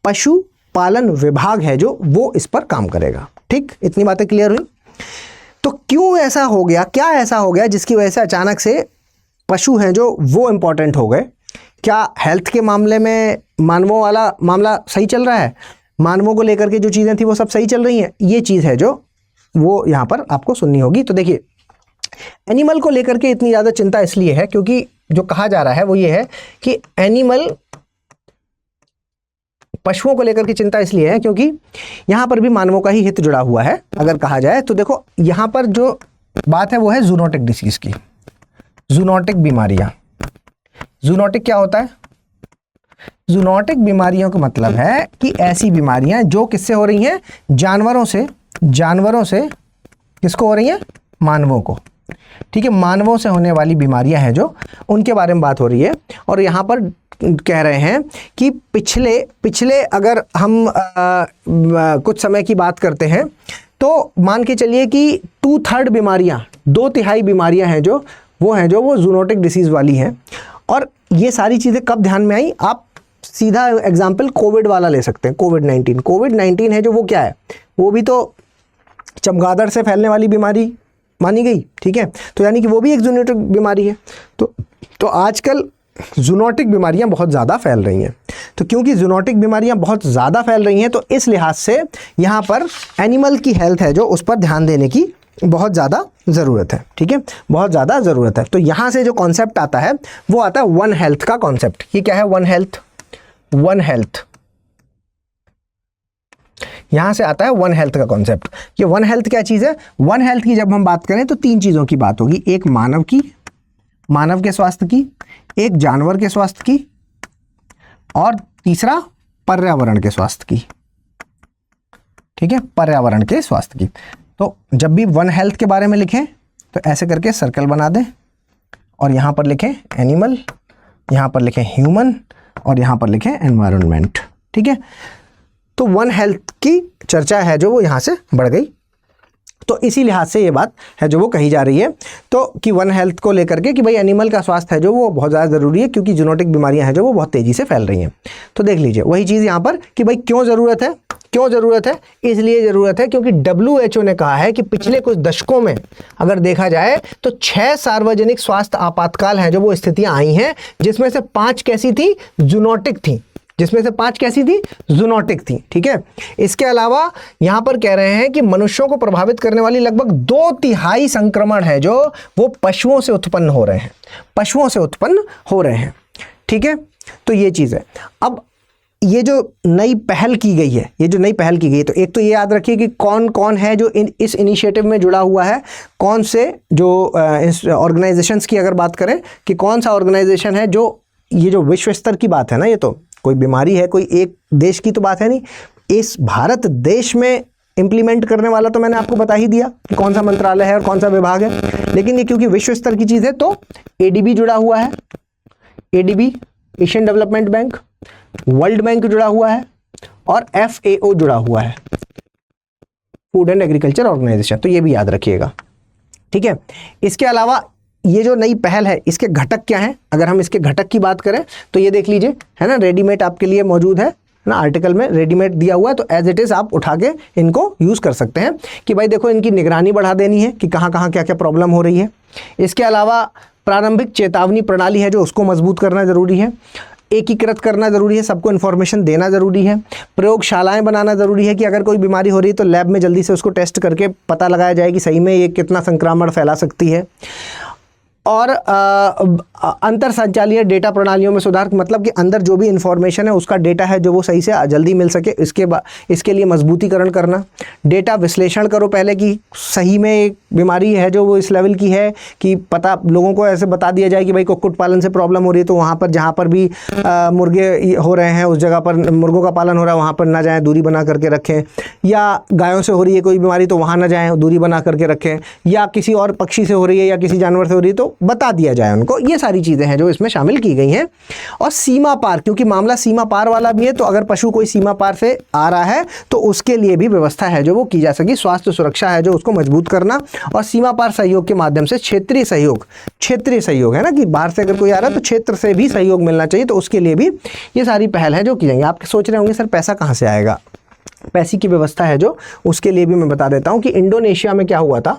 पशुपालन विभाग है जो वो इस पर काम करेगा। ठीक, इतनी बातें क्लियर हुई। तो क्यों ऐसा हो गया, क्या ऐसा हो गया जिसकी वजह से अचानक से पशु हैं जो वो इम्पोर्टेंट हो गए? क्या हेल्थ के मामले में मानवों वाला मामला सही चल रहा है? मानवों को लेकर के जो चीज़ें थी वो सब सही चल रही हैं? ये चीज़ है जो वो यहाँ पर आपको सुननी होगी। तो देखिए, एनिमल को लेकर के इतनी ज़्यादा चिंता इसलिए है क्योंकि जो कहा जा रहा है वो ये है कि एनिमल, पशुओं को लेकर के चिंता इसलिए है क्योंकि यहाँ पर भी मानवों का ही हित जुड़ा हुआ है। अगर कहा जाए तो देखो, यहाँ पर जो बात है वो है जूनोटिक डिसीज की, जूनोटिक बीमारियाँ। जूनोटिक क्या होता है? जूनोटिक बीमारियों का मतलब है कि ऐसी बीमारियां जो किससे हो रही हैं? जानवरों से किसको हो रही हैं? मानवों को। ठीक है, मानवों से होने वाली बीमारियां हैं जो, उनके बारे में बात हो रही है। और यहाँ पर कह रहे हैं कि पिछले अगर हम कुछ समय की बात करते हैं तो मान के चलिए कि 2/3 बीमारियां, 2/3 बीमारियां हैं जो वो जूनोटिक डिसीज़ वाली हैं। और ये सारी चीज़ें कब ध्यान में आई? आप सीधा एग्जाम्पल कोविड वाला ले सकते हैं। कोविड-19 है जो, वो क्या है? वो भी तो चमगादड़ से फैलने वाली बीमारी मानी गई। ठीक है, तो यानी कि वो भी एक जूनोटिक बीमारी है। तो आजकल जूनोटिक बीमारियां बहुत ज़्यादा फैल रही हैं। तो क्योंकि जूनोटिक बीमारियां बहुत ज़्यादा फैल रही हैं तो इस लिहाज से यहाँ पर एनिमल की हेल्थ है जो, उस पर ध्यान देने की बहुत ज़्यादा ज़रूरत है। ठीक है, बहुत ज़्यादा ज़रूरत है। तो यहाँ से जो कॉन्सेप्ट आता है वो आता है वन हेल्थ का कॉन्सेप्ट। ये क्या है? One health. यहाँ से आता है वन हेल्थ का कॉन्सेप्ट। ये वन हेल्थ क्या चीज़ है? वन हेल्थ की जब हम बात करें तो 3 चीज़ों की बात होगी। एक मानव के स्वास्थ्य की, एक जानवर के स्वास्थ्य की, और तीसरा पर्यावरण के स्वास्थ्य की। ठीक है, पर्यावरण के स्वास्थ्य की। तो जब भी वन हेल्थ के बारे में लिखें तो ऐसे करके सर्कल बना दें और यहाँ पर लिखें एनिमल, यहाँ पर लिखें ह्यूमन और यहाँ पर लिखें एनवायरनमेंट। ठीक है, तो वन हेल्थ की चर्चा है जो वो यहाँ से बढ़ गई। तो इसी लिहाज से ये बात है जो वो कही जा रही है, तो कि वन हेल्थ को लेकर के कि भाई एनिमल का स्वास्थ्य है जो वो बहुत ज़्यादा ज़रूरी है क्योंकि जूनोटिक बीमारियां हैं जो वो बहुत तेज़ी से फैल रही हैं। तो देख लीजिए वही चीज़ यहाँ पर कि भाई क्यों ज़रूरत है? इसलिए ज़रूरत है क्योंकि WHO ने कहा है कि पिछले कुछ दशकों में अगर देखा जाए तो 6 सार्वजनिक स्वास्थ्य आपातकाल हैं जो वो स्थितियाँ आई हैं, जिसमें से 5 कैसी थी? जूनोटिक थी। जूनोटिक थी। ठीक है, इसके अलावा यहाँ पर कह रहे हैं कि मनुष्यों को प्रभावित करने वाली लगभग 2/3 संक्रमण है जो वो पशुओं से उत्पन्न हो रहे हैं। ठीक है, तो ये चीज़ है। अब ये जो नई पहल की गई है, तो एक तो ये याद रखिए कि कौन कौन है जो इस इनिशिएटिव में जुड़ा हुआ है, कौन से जो ऑर्गेनाइजेशंस की अगर बात करें कि कौन सा ऑर्गेनाइजेशन है जो, ये जो विश्व स्तर की बात है ना, ये तो कोई बीमारी है, कोई एक देश की तो बात है नहीं। इस भारत देश में इम्प्लीमेंट करने वाला तो मैंने आपको बता ही दिया कि कौन सा मंत्रालय है और कौन सा विभाग है, लेकिन ये क्योंकि विश्व स्तर की चीज़ है तो ADB जुड़ा हुआ है, ADB Asian development bank, world bank जुड़ा हुआ है और FAO जुड़ा हुआ है, फूड एंड एग्रीकल्चर ऑर्गेनाइजेशन। तो ये भी याद रखिएगा। ठीक है, इसके अलावा ये जो नई पहल है इसके घटक क्या हैं? अगर हम इसके घटक की बात करें तो ये देख लीजिए, है ना, रेडीमेड आपके लिए मौजूद है ना, आर्टिकल में रेडीमेड दिया हुआ है, तो एज इट इज़ आप उठा के इनको यूज़ कर सकते हैं कि भाई देखो इनकी निगरानी बढ़ा देनी है कि कहाँ कहाँ क्या क्या प्रॉब्लम हो रही है। इसके अलावा प्रारंभिक चेतावनी प्रणाली है जो उसको मजबूत करना ज़रूरी है, एकीकृत करना ज़रूरी है, सबको इन्फॉर्मेशन देना ज़रूरी है, प्रयोगशालाएं बनाना ज़रूरी है कि अगर कोई बीमारी हो रही है तो लैब में जल्दी से उसको टेस्ट करके पता लगाया जाए कि सही में ये कितना संक्रमण फैला सकती है। और अंतर संचालीय डेटा प्रणालियों में सुधार, मतलब कि अंदर जो भी इंफॉर्मेशन है उसका डेटा है जो वो सही से जल्दी मिल सके, इसके लिए मजबूतीकरण करना। डेटा विश्लेषण करो पहले कि सही में एक बीमारी है जो वो इस लेवल की है कि पता लोगों को ऐसे बता दिया जाए कि भाई कुक्कुट पालन से प्रॉब्लम हो रही है तो वहाँ पर जहाँ पर भी मुर्गे हो रहे हैं उस जगह पर मुर्गों का पालन हो रहा है वहाँ पर ना जाएँ, दूरी बना करके रखें, या गायों से हो रही है कोई बीमारी तो वहाँ ना जाएँ, दूरी बना करके रखें, या किसी और पक्षी से हो रही है या किसी जानवर से हो रही है तो बता दिया जाए उनको। ये सारी चीज़ें हैं जो इसमें शामिल की गई हैं। और सीमा पार, क्योंकि मामला सीमा पार वाला भी है, तो अगर पशु कोई सीमा पार से आ रहा है तो उसके लिए भी व्यवस्था है जो वो की जा सके। स्वास्थ्य सुरक्षा है जो उसको मजबूत करना, और सीमा पार सहयोग के माध्यम से क्षेत्रीय सहयोग है ना, कि बाहर से अगर कोई आ रहा है तो क्षेत्र से भी सहयोग मिलना चाहिए, तो उसके लिए भी ये सारी पहल है जो की जाएंगी। आप सोच रहे होंगे सर पैसा कहाँ से आएगा, पैसे की व्यवस्था है जो, उसके लिए भी मैं बता देता हूँ कि इंडोनेशिया में क्या हुआ था।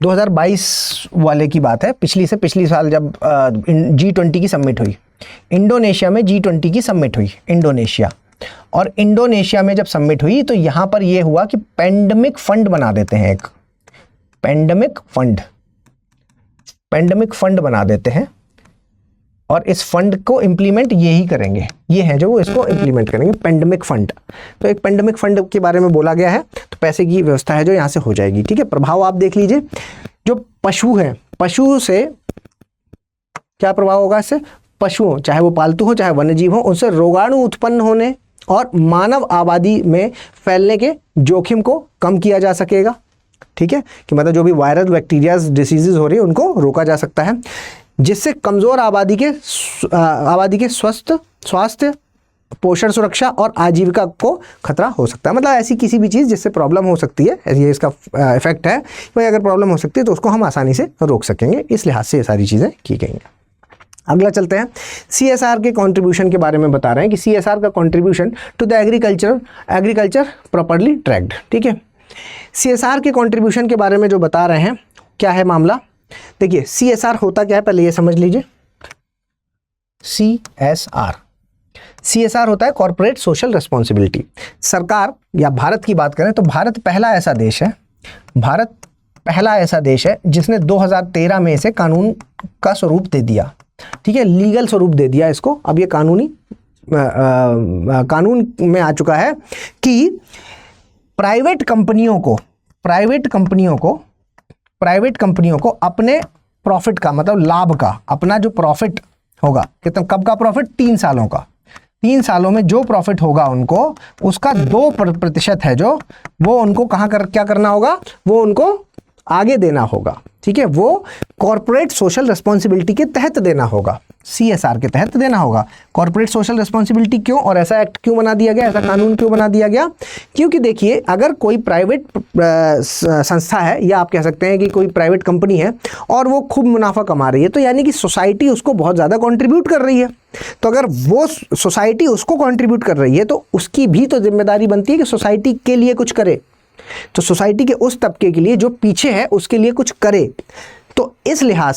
2022 वाले की बात है, पिछली साल जब G20 की समिट हुई, इंडोनेशिया में G20 की समिट हुई इंडोनेशिया, और इंडोनेशिया में जब समिट हुई तो यहाँ पर ये हुआ कि पेंडेमिक फंड बना देते हैं, एक पेंडेमिक फंड बना देते हैं, और इस फंड को इम्प्लीमेंट यही करेंगे, ये हैं जो वो इसको इम्प्लीमेंट करेंगे, पेंडेमिक फंड। तो एक पेंडेमिक फंड के बारे में बोला गया है, तो पैसे की व्यवस्था है जो यहाँ से हो जाएगी। ठीक है, प्रभाव आप देख लीजिए। जो पशु है, पशु से क्या प्रभाव होगा, इससे पशुओं, चाहे वो पालतू हो चाहे वन्यजीव हो, उनसे रोगाणु उत्पन्न होने और मानव आबादी में फैलने के जोखिम को कम किया जा सकेगा। ठीक है, कि मतलब जो भी वायरल बैक्टीरियाज डिसीजेज हो रही है उनको रोका जा सकता है, जिससे कमज़ोर आबादी के स्वास्थ्य, पोषण, सुरक्षा और आजीविका को खतरा हो सकता है। मतलब ऐसी किसी भी चीज़ जिससे प्रॉब्लम हो सकती है, ये इसका इफेक्ट है, वही अगर प्रॉब्लम हो सकती है तो उसको हम आसानी से रोक सकेंगे। इस लिहाज से ये सारी चीज़ें की गई हैं। अगला चलते हैं, CSR के कंट्रीब्यूशन के बारे में बता रहे हैं कि CSR का contribution to the agriculture properly tracked. ठीक है, CSR के कंट्रीब्यूशन के बारे में जो बता रहे हैं, क्या है मामला, देखिए CSR होता क्या है पहले ये समझ लीजिए। CSR होता है कॉर्पोरेट सोशल रिस्पॉन्सिबिलिटी। सरकार या भारत की बात करें तो भारत पहला ऐसा देश है जिसने 2013 में इसे कानून का स्वरूप दे दिया। ठीक है, लीगल स्वरूप दे दिया इसको। अब ये कानून में आ चुका है कि प्राइवेट कंपनियों को अपने प्रॉफिट का, मतलब लाभ का, अपना जो प्रॉफिट होगा, कितना, कब का प्रॉफिट, 3 सालों का, 3 सालों में जो प्रॉफिट होगा उनको, उसका 2% है जो वो उनको क्या करना होगा, वो उनको आगे देना होगा। ठीक है, वो कॉर्पोरेट सोशल रिस्पॉन्सिबिलिटी के तहत देना होगा, CSR के तहत देना होगा। कॉर्पोरेट सोशल रिस्पॉन्सिबिलिटी क्यों, और ऐसा एक्ट क्यों बना दिया गया, ऐसा कानून क्यों बना दिया गया, क्योंकि देखिए अगर कोई प्राइवेट संस्था है, या आप कह सकते हैं कि कोई प्राइवेट कंपनी है और वो खूब मुनाफा कमा रही है, तो यानी कि सोसाइटी उसको बहुत ज़्यादा कंट्रीब्यूट कर रही है। तो अगर वो सोसाइटी उसको कंट्रीब्यूट कर रही है तो उसकी भी तो जिम्मेदारी बनती है कि सोसाइटी के लिए कुछ करे, तो सोसाइटी के उस तबके के लिए जो पीछे है उसके लिए कुछ करे। तो इस लिहाज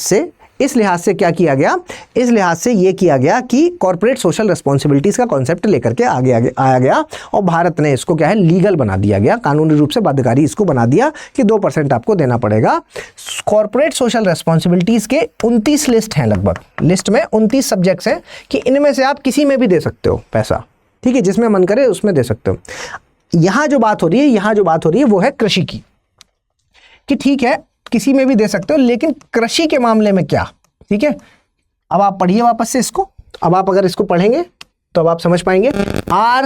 से क्या किया गया, इस लिहाज से ये किया गया कि कॉर्पोरेट सोशल रिस्पॉन्सिबिलिटीज का कॉन्सेप्ट लेकर के आगे आया गया, और भारत ने इसको क्या है, लीगल बना दिया गया, कानूनी रूप से बाध्यकारी इसको बना दिया कि 2% आपको देना पड़ेगा। कॉर्पोरेट सोशल रिस्पॉन्सिबिलिटीज के 29 लिस्ट हैं, लगभग लिस्ट में 29 सब्जेक्ट्स हैं, कि इनमें से आप किसी में भी दे सकते हो पैसा। ठीक है, जिसमें मन करे उसमें दे सकते हो। यहाँ जो बात हो रही है वो है कृषि की, कि ठीक है किसी में भी दे सकते हो, लेकिन कृषि के मामले में क्या। ठीक है, अब आप पढ़िए वापस से इसको। अब आप अगर इसको पढ़ेंगे तो अब आप समझ पाएंगे।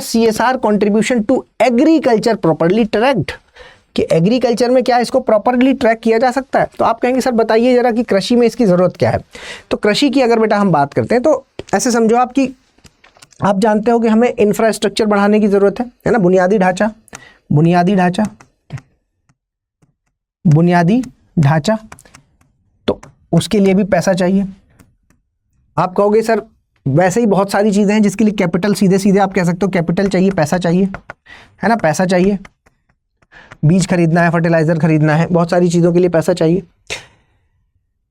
CSR contribution to agriculture properly tracked, कि एग्रीकल्चर में क्या इसको प्रॉपर्ली ट्रैक किया जा सकता है। तो आप कहेंगे सर बताइए जरा कि कृषि में इसकी ज़रूरत क्या है। तो कृषि की अगर बेटा हम बात करते हैं तो ऐसे समझो आप जानते हो कि हमें इंफ्रास्ट्रक्चर बढ़ाने की ज़रूरत है ना, बुनियादी ढांचा, तो उसके लिए भी पैसा चाहिए। आप कहोगे सर वैसे ही बहुत सारी चीज़ें हैं जिसके लिए कैपिटल, सीधे आप कह सकते हो कैपिटल चाहिए, पैसा चाहिए, है ना, पैसा चाहिए। बीज खरीदना है, फर्टिलाइज़र खरीदना है, बहुत सारी चीज़ों के लिए पैसा चाहिए।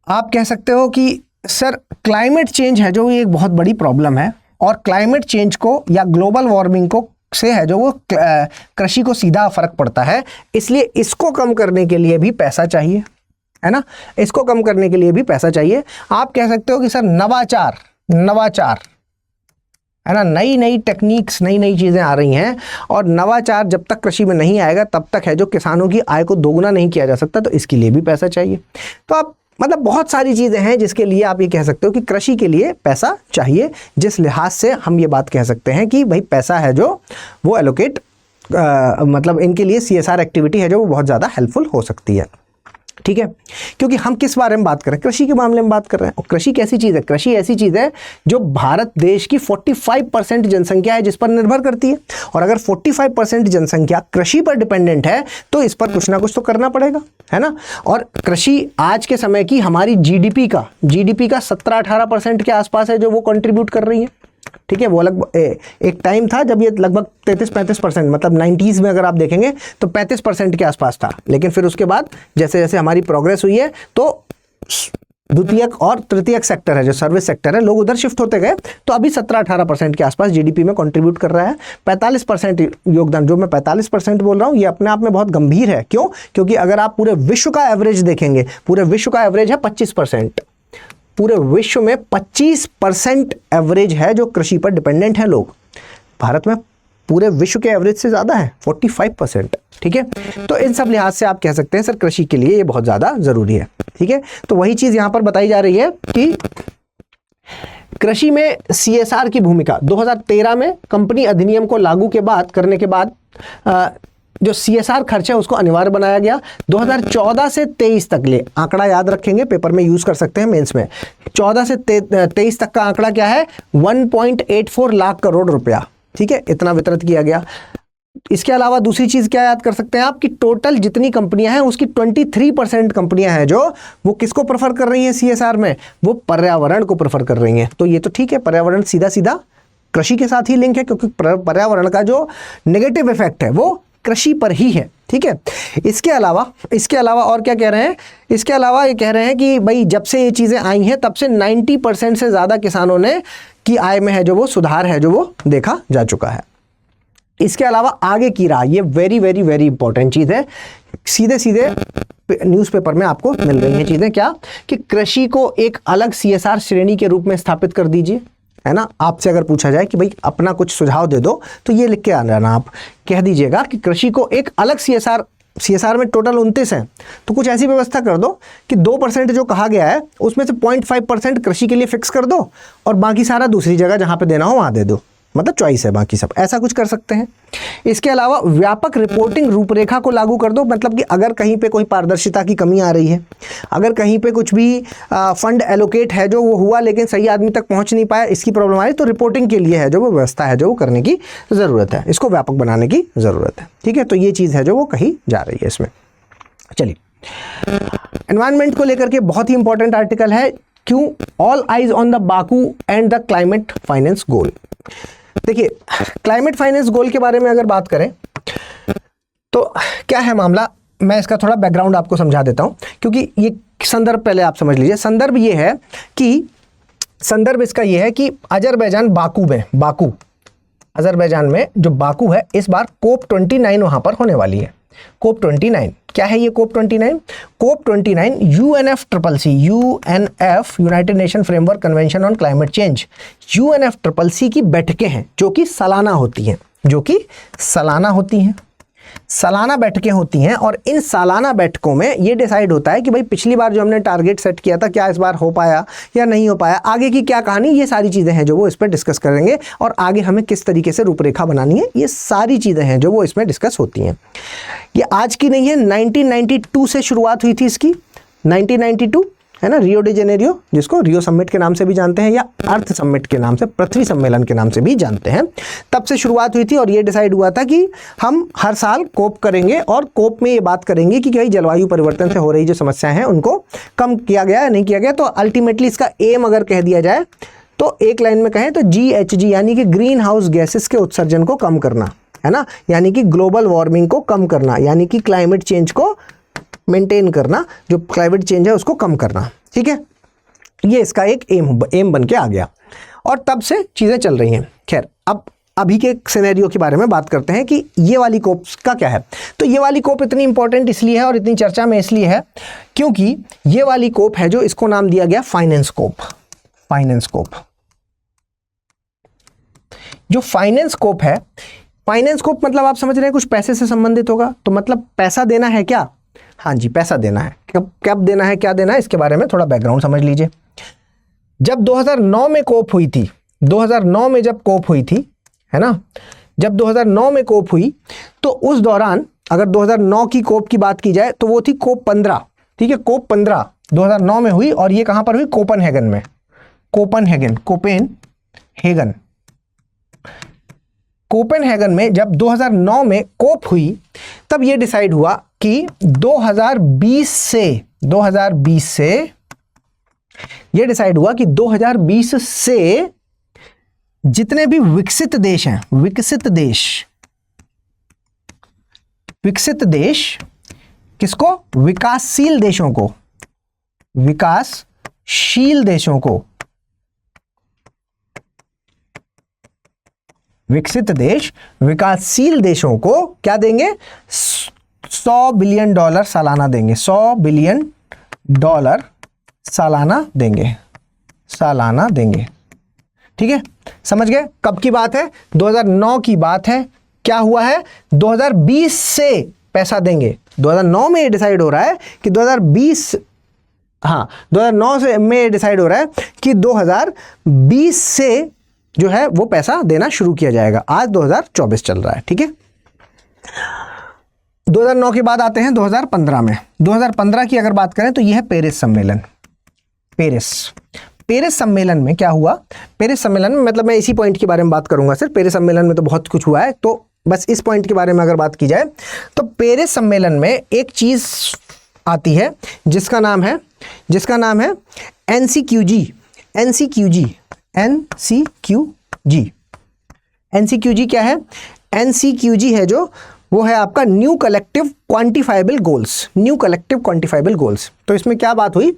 आप कह सकते हो कि सर क्लाइमेट चेंज है जो ये एक बहुत बड़ी प्रॉब्लम है, और क्लाइमेट चेंज को या ग्लोबल वार्मिंग को से है जो वो कृषि को सीधा फर्क पड़ता है, इसलिए इसको कम करने के लिए भी पैसा चाहिए, है ना, इसको कम करने के लिए भी पैसा चाहिए। आप कह सकते हो कि सर नवाचार, है ना, नई टेक्निक्स, नई चीज़ें आ रही हैं, और नवाचार जब तक कृषि में नहीं आएगा तब तक है जो किसानों की आय को दोगुना नहीं किया जा सकता, तो इसके लिए भी पैसा चाहिए। तो आप मतलब बहुत सारी चीज़ें हैं जिसके लिए आप ये कह सकते हो कि कृषि के लिए पैसा चाहिए, जिस लिहाज से हम ये बात कह सकते हैं कि भाई पैसा है जो वो एलोकेट मतलब इनके लिए CSR एक्टिविटी है जो वो बहुत ज़्यादा हेल्पफुल हो सकती है। ठीक है, क्योंकि हम किस बारे में बात कर रहे हैं, कृषि के मामले में बात कर रहे हैं। और कृषि कैसी चीज़ है, कृषि ऐसी चीज़ है जो भारत देश की 45% जनसंख्या है जिस पर निर्भर करती है। और अगर 45% जनसंख्या कृषि पर डिपेंडेंट है तो इस पर कुछ ना कुछ तो करना पड़ेगा, है ना। और कृषि आज के समय की हमारी जीडीपी का 17-18% के आसपास है जो वो कंट्रीब्यूट कर रही है। ठीक है, वो लगभग एक टाइम था जब ये लगभग 33-35%, मतलब 90s में अगर आप देखेंगे तो 35% के आसपास था। लेकिन फिर उसके बाद जैसे जैसे हमारी प्रोग्रेस हुई है तो द्वितीयक और तृतीयक सेक्टर है, जो सर्विस सेक्टर है, लोग उधर शिफ्ट होते गए, तो अभी 17-18% के आसपास जीडीपी में कंट्रीब्यूट कर रहा है। 45% योगदान, जो मैं 45% बोल रहा हूँ, ये अपने आप में बहुत गंभीर है। क्यों? क्योंकि अगर आप पूरे विश्व का एवरेज देखेंगे, पूरे विश्व का एवरेज है 25%, पूरे विश्व में 25% एवरेज है जो कृषि पर डिपेंडेंट है लोग। भारत में पूरे विश्व के एवरेज से ज़्यादा है 45%। ठीक है, तो इन सब लिहाज से आप कह सकते हैं सर कृषि के लिए ये बहुत ज़्यादा ज़रूरी है। ठीक है, तो वही चीज़ यहाँ पर बताई जा रही है कि कृषि में CSR की भूमिका 2013 में कंपनी अधिनियम को लागू करने के बाद जो CSR खर्च है उसको अनिवार्य बनाया गया। 2014 से 23 तक ले आंकड़ा याद रखेंगे, पेपर में यूज कर सकते हैं मेंस में। 14 से 23 तक का आंकड़ा क्या है, 1.84 लाख करोड़ रुपया। ठीक है, इतना वितरित किया गया। इसके अलावा दूसरी चीज क्या याद कर सकते हैं आप कि टोटल जितनी कंपनियां हैं उसकी 23% कंपनियां हैं जो वो किसको प्रेफर कर रही हैं CSR में, वो पर्यावरण को प्रेफर कर रही हैं। तो ये तो ठीक है, पर्यावरण सीधा सीधा कृषि के साथ ही लिंक है, क्योंकि पर्यावरण का जो नेगेटिव इफेक्ट है वो कृषि पर ही है। ठीक है, इसके अलावा और क्या कह रहे हैं, इसके अलावा ये कह रहे हैं कि भाई जब से ये चीज़ें आई हैं तब से 90% से ज़्यादा किसानों ने की आय में है जो वो सुधार है जो वो देखा जा चुका है। इसके अलावा आगे की राह, ये वेरी वेरी वेरी इंपॉर्टेंट चीज़ है, सीधे सीधे न्यूज़पेपर में आपको मिल रही हैं चीज़ें, क्या कि कृषि को एक अलग CSR श्रेणी के रूप में स्थापित कर दीजिए, है ना। आपसे अगर पूछा जाए कि भाई अपना कुछ सुझाव दे दो तो ये लिख के आना, आप कह दीजिएगा कि कृषि को एक अलग CSR में टोटल 29 है, तो कुछ ऐसी व्यवस्था कर दो कि 2% जो कहा गया है उसमें से 0.5% कृषि के लिए फिक्स कर दो और बाकी सारा दूसरी जगह जहाँ पे देना हो वहाँ दे दो, मतलब चॉइस है बाकी सब, ऐसा कुछ कर सकते हैं। इसके अलावा व्यापक रिपोर्टिंग रूपरेखा को लागू कर दो, मतलब कि अगर कहीं पे कोई पारदर्शिता की कमी आ रही है, अगर कहीं पे कुछ भी फंड एलोकेट है जो वो हुआ लेकिन सही आदमी तक पहुंच नहीं पाया, इसकी प्रॉब्लम आ रही, तो रिपोर्टिंग के लिए है जो वो व्यवस्था है जो वो करने की ज़रूरत है, इसको व्यापक बनाने की ज़रूरत है। ठीक है, तो ये चीज़ है जो वो कही जा रही है इसमें। चलिए, एनवायरनमेंट को लेकर के बहुत ही इंपॉर्टेंट आर्टिकल है, क्यों, all eyes on the Baku and the climate finance गोल। देखिए, क्लाइमेट फाइनेंस गोल के बारे में अगर बात करें तो क्या है मामला, मैं इसका थोड़ा बैकग्राउंड आपको समझा देता हूं, क्योंकि ये संदर्भ पहले आप समझ लीजिए। संदर्भ ये है कि इसका ये है कि अजरबैजान में जो बाकू है, इस बार COP29 वहां पर होने वाली है। COP29 क्या है, ये COP29 UNF, United nation framework convention on climate change, UNFCCC की बैठकें हैं जो कि सालाना होती हैं, सालाना बैठकें होती हैं। और इन सालाना बैठकों में ये डिसाइड होता है कि भाई पिछली बार जो हमने टारगेट सेट किया था क्या इस बार हो पाया या नहीं हो पाया, आगे की क्या कहानी, ये सारी चीज़ें हैं जो वो इस पर डिस्कस करेंगे, और आगे हमें किस तरीके से रूपरेखा बनानी है, ये सारी चीज़ें हैं जो वो इसमें डिस्कस होती हैं। ये आज की नहीं है, 1992 से शुरुआत हुई थी इसकी, 1992 है ना, रियो डी जेनेरियो, जिसको रियो समिट के नाम से भी जानते हैं या अर्थ समिट के नाम से, पृथ्वी सम्मेलन के नाम से भी जानते हैं, तब से शुरुआत हुई थी। और ये डिसाइड हुआ था कि हम हर साल कोप करेंगे और कोप में ये बात करेंगे कि भाई जलवायु परिवर्तन से हो रही जो समस्याएं हैं उनको कम किया गया या नहीं किया गया। तो अल्टीमेटली इसका एम अगर कह दिया जाए तो एक लाइन में कहें तो GHG यानी कि ग्रीन हाउस गैसेस के उत्सर्जन को कम करना, है ना, यानी कि ग्लोबल वार्मिंग को कम करना, यानी कि क्लाइमेट चेंज को मेंटेन करना, जो क्लाइमेट चेंज है उसको कम करना। ठीक है, ये इसका एक एम बन के आ गया और तब से चीज़ें चल रही हैं। खैर, अब अभी के सिनेरियो के बारे में बात करते हैं कि ये वाली कोप का क्या है। तो ये वाली कोप इतनी इंपॉर्टेंट इसलिए है और इतनी चर्चा में इसलिए है क्योंकि ये वाली कोप है जो इसको नाम दिया गया फाइनेंस कोप। जो फाइनेंस कोप है, फाइनेंस कोप मतलब आप समझ रहे हैं कुछ पैसे से संबंधित होगा, तो मतलब पैसा देना है क्या, हाँ जी पैसा देना है। कब देना है, क्या देना है, इसके बारे में थोड़ा बैकग्राउंड समझ लीजिए। जब 2009 में कोप हुई थी, 2009 में जब कोप हुई थी, है ना, जब 2009 में कोप हुई तो उस दौरान अगर 2009 की कोप की बात की जाए तो वो थी COP 15, ठीक है, COP 15 2009 में हुई और ये कहां पर हुई? कोपेनहेगन में। कोपेनहेगन में जब 2009 में कोप हुई तब ये डिसाइड हुआ कि 2020 से ये डिसाइड हुआ कि 2020 से जितने भी विकसित देश हैं, विकसित देश किसको? विकासशील देशों को, विकासशील देशों को, विकसित देश विकासशील देशों को क्या देंगे? $100 बिलियन सालाना देंगे। $100 बिलियन सालाना देंगे। ठीक है, समझ गए? कब की बात है? 2009 की बात है। क्या हुआ है? 2020 से पैसा देंगे। 2009 में ये डिसाइड हो रहा है कि 2009 से में डिसाइड हो रहा है कि 2020 से जो है वो पैसा देना शुरू किया जाएगा। आज 2024 चल रहा है। ठीक है, 2009 के बाद आते हैं 2015 में। 2015 की अगर बात करें तो यह है पेरिस सम्मेलन। पेरिस सम्मेलन में क्या हुआ? पेरिस सम्मेलन में मतलब मैं इसी पॉइंट के बारे में बात करूंगा सिर्फ। पेरिस सम्मेलन में तो बहुत कुछ हुआ है, तो बस इस पॉइंट के बारे में अगर बात की जाए तो पेरिस सम्मेलन में एक चीज आती है जिसका नाम है NCQG। NCQG क्या है? NCQG है जो वो है आपका न्यू कलेक्टिव क्वांटिफाइबल गोल्स। तो इसमें क्या बात हुई?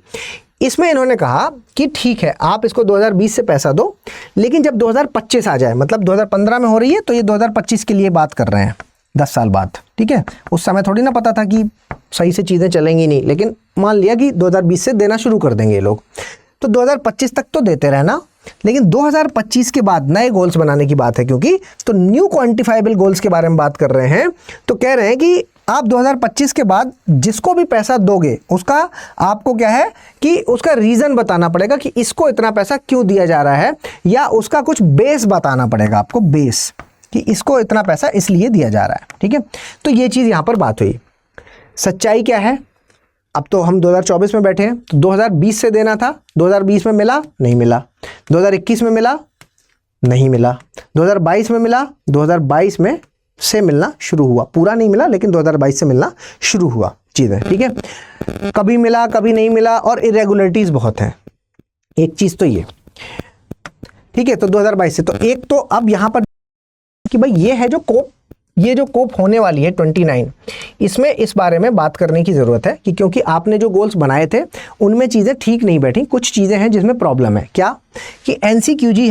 इसमें इन्होंने कहा कि ठीक है, आप इसको 2020 से पैसा दो, लेकिन जब 2025 आ जाए, मतलब 2015 में हो रही है तो ये 2025 के लिए बात कर रहे हैं, 10 साल बाद। ठीक है, उस समय थोड़ी ना पता था कि सही से चीज़ें चलेंगी नहीं, लेकिन मान लिया कि 2020 से देना शुरू कर देंगे ये लोग, तो 2025 तक तो देते रहना, लेकिन 2025 के बाद नए गोल्स बनाने की बात है, क्योंकि तो न्यू क्वांटिफाइबल गोल्स के बारे में बात कर रहे हैं। तो कह रहे हैं कि आप 2025 के बाद जिसको भी पैसा दोगे उसका आपको क्या है कि उसका रीज़न बताना पड़ेगा कि इसको इतना पैसा क्यों दिया जा रहा है, या उसका कुछ बेस बताना पड़ेगा आपको, बेस कि इसको इतना पैसा इसलिए दिया जा रहा है। ठीक है, तो ये चीज़ यहाँ पर बात हुई। सच्चाई क्या है? अब तो हम 2024 में बैठे हैं, तो 2020 से देना था, 2020 में मिला नहीं मिला, 2021 में मिला नहीं मिला, 2022 में मिला, 2022 में से मिलना शुरू हुआ, पूरा नहीं मिला लेकिन 2022 से मिलना शुरू हुआ चीज़ें। ठीक है, कभी मिला कभी नहीं मिला और इरेगुलरिटीज़ बहुत हैं, एक चीज़ तो ये। ठीक है, तो 2022 से तो एक तो अब यहाँ पर कि भाई ये है जो कोप होने वाली है 29, इसमें इस बारे में बात करने की ज़रूरत है कि क्योंकि आपने जो गोल्स बनाए थे उनमें चीज़ें ठीक नहीं बैठी, कुछ चीज़ें हैं जिसमें प्रॉब्लम है। क्या कि NCQG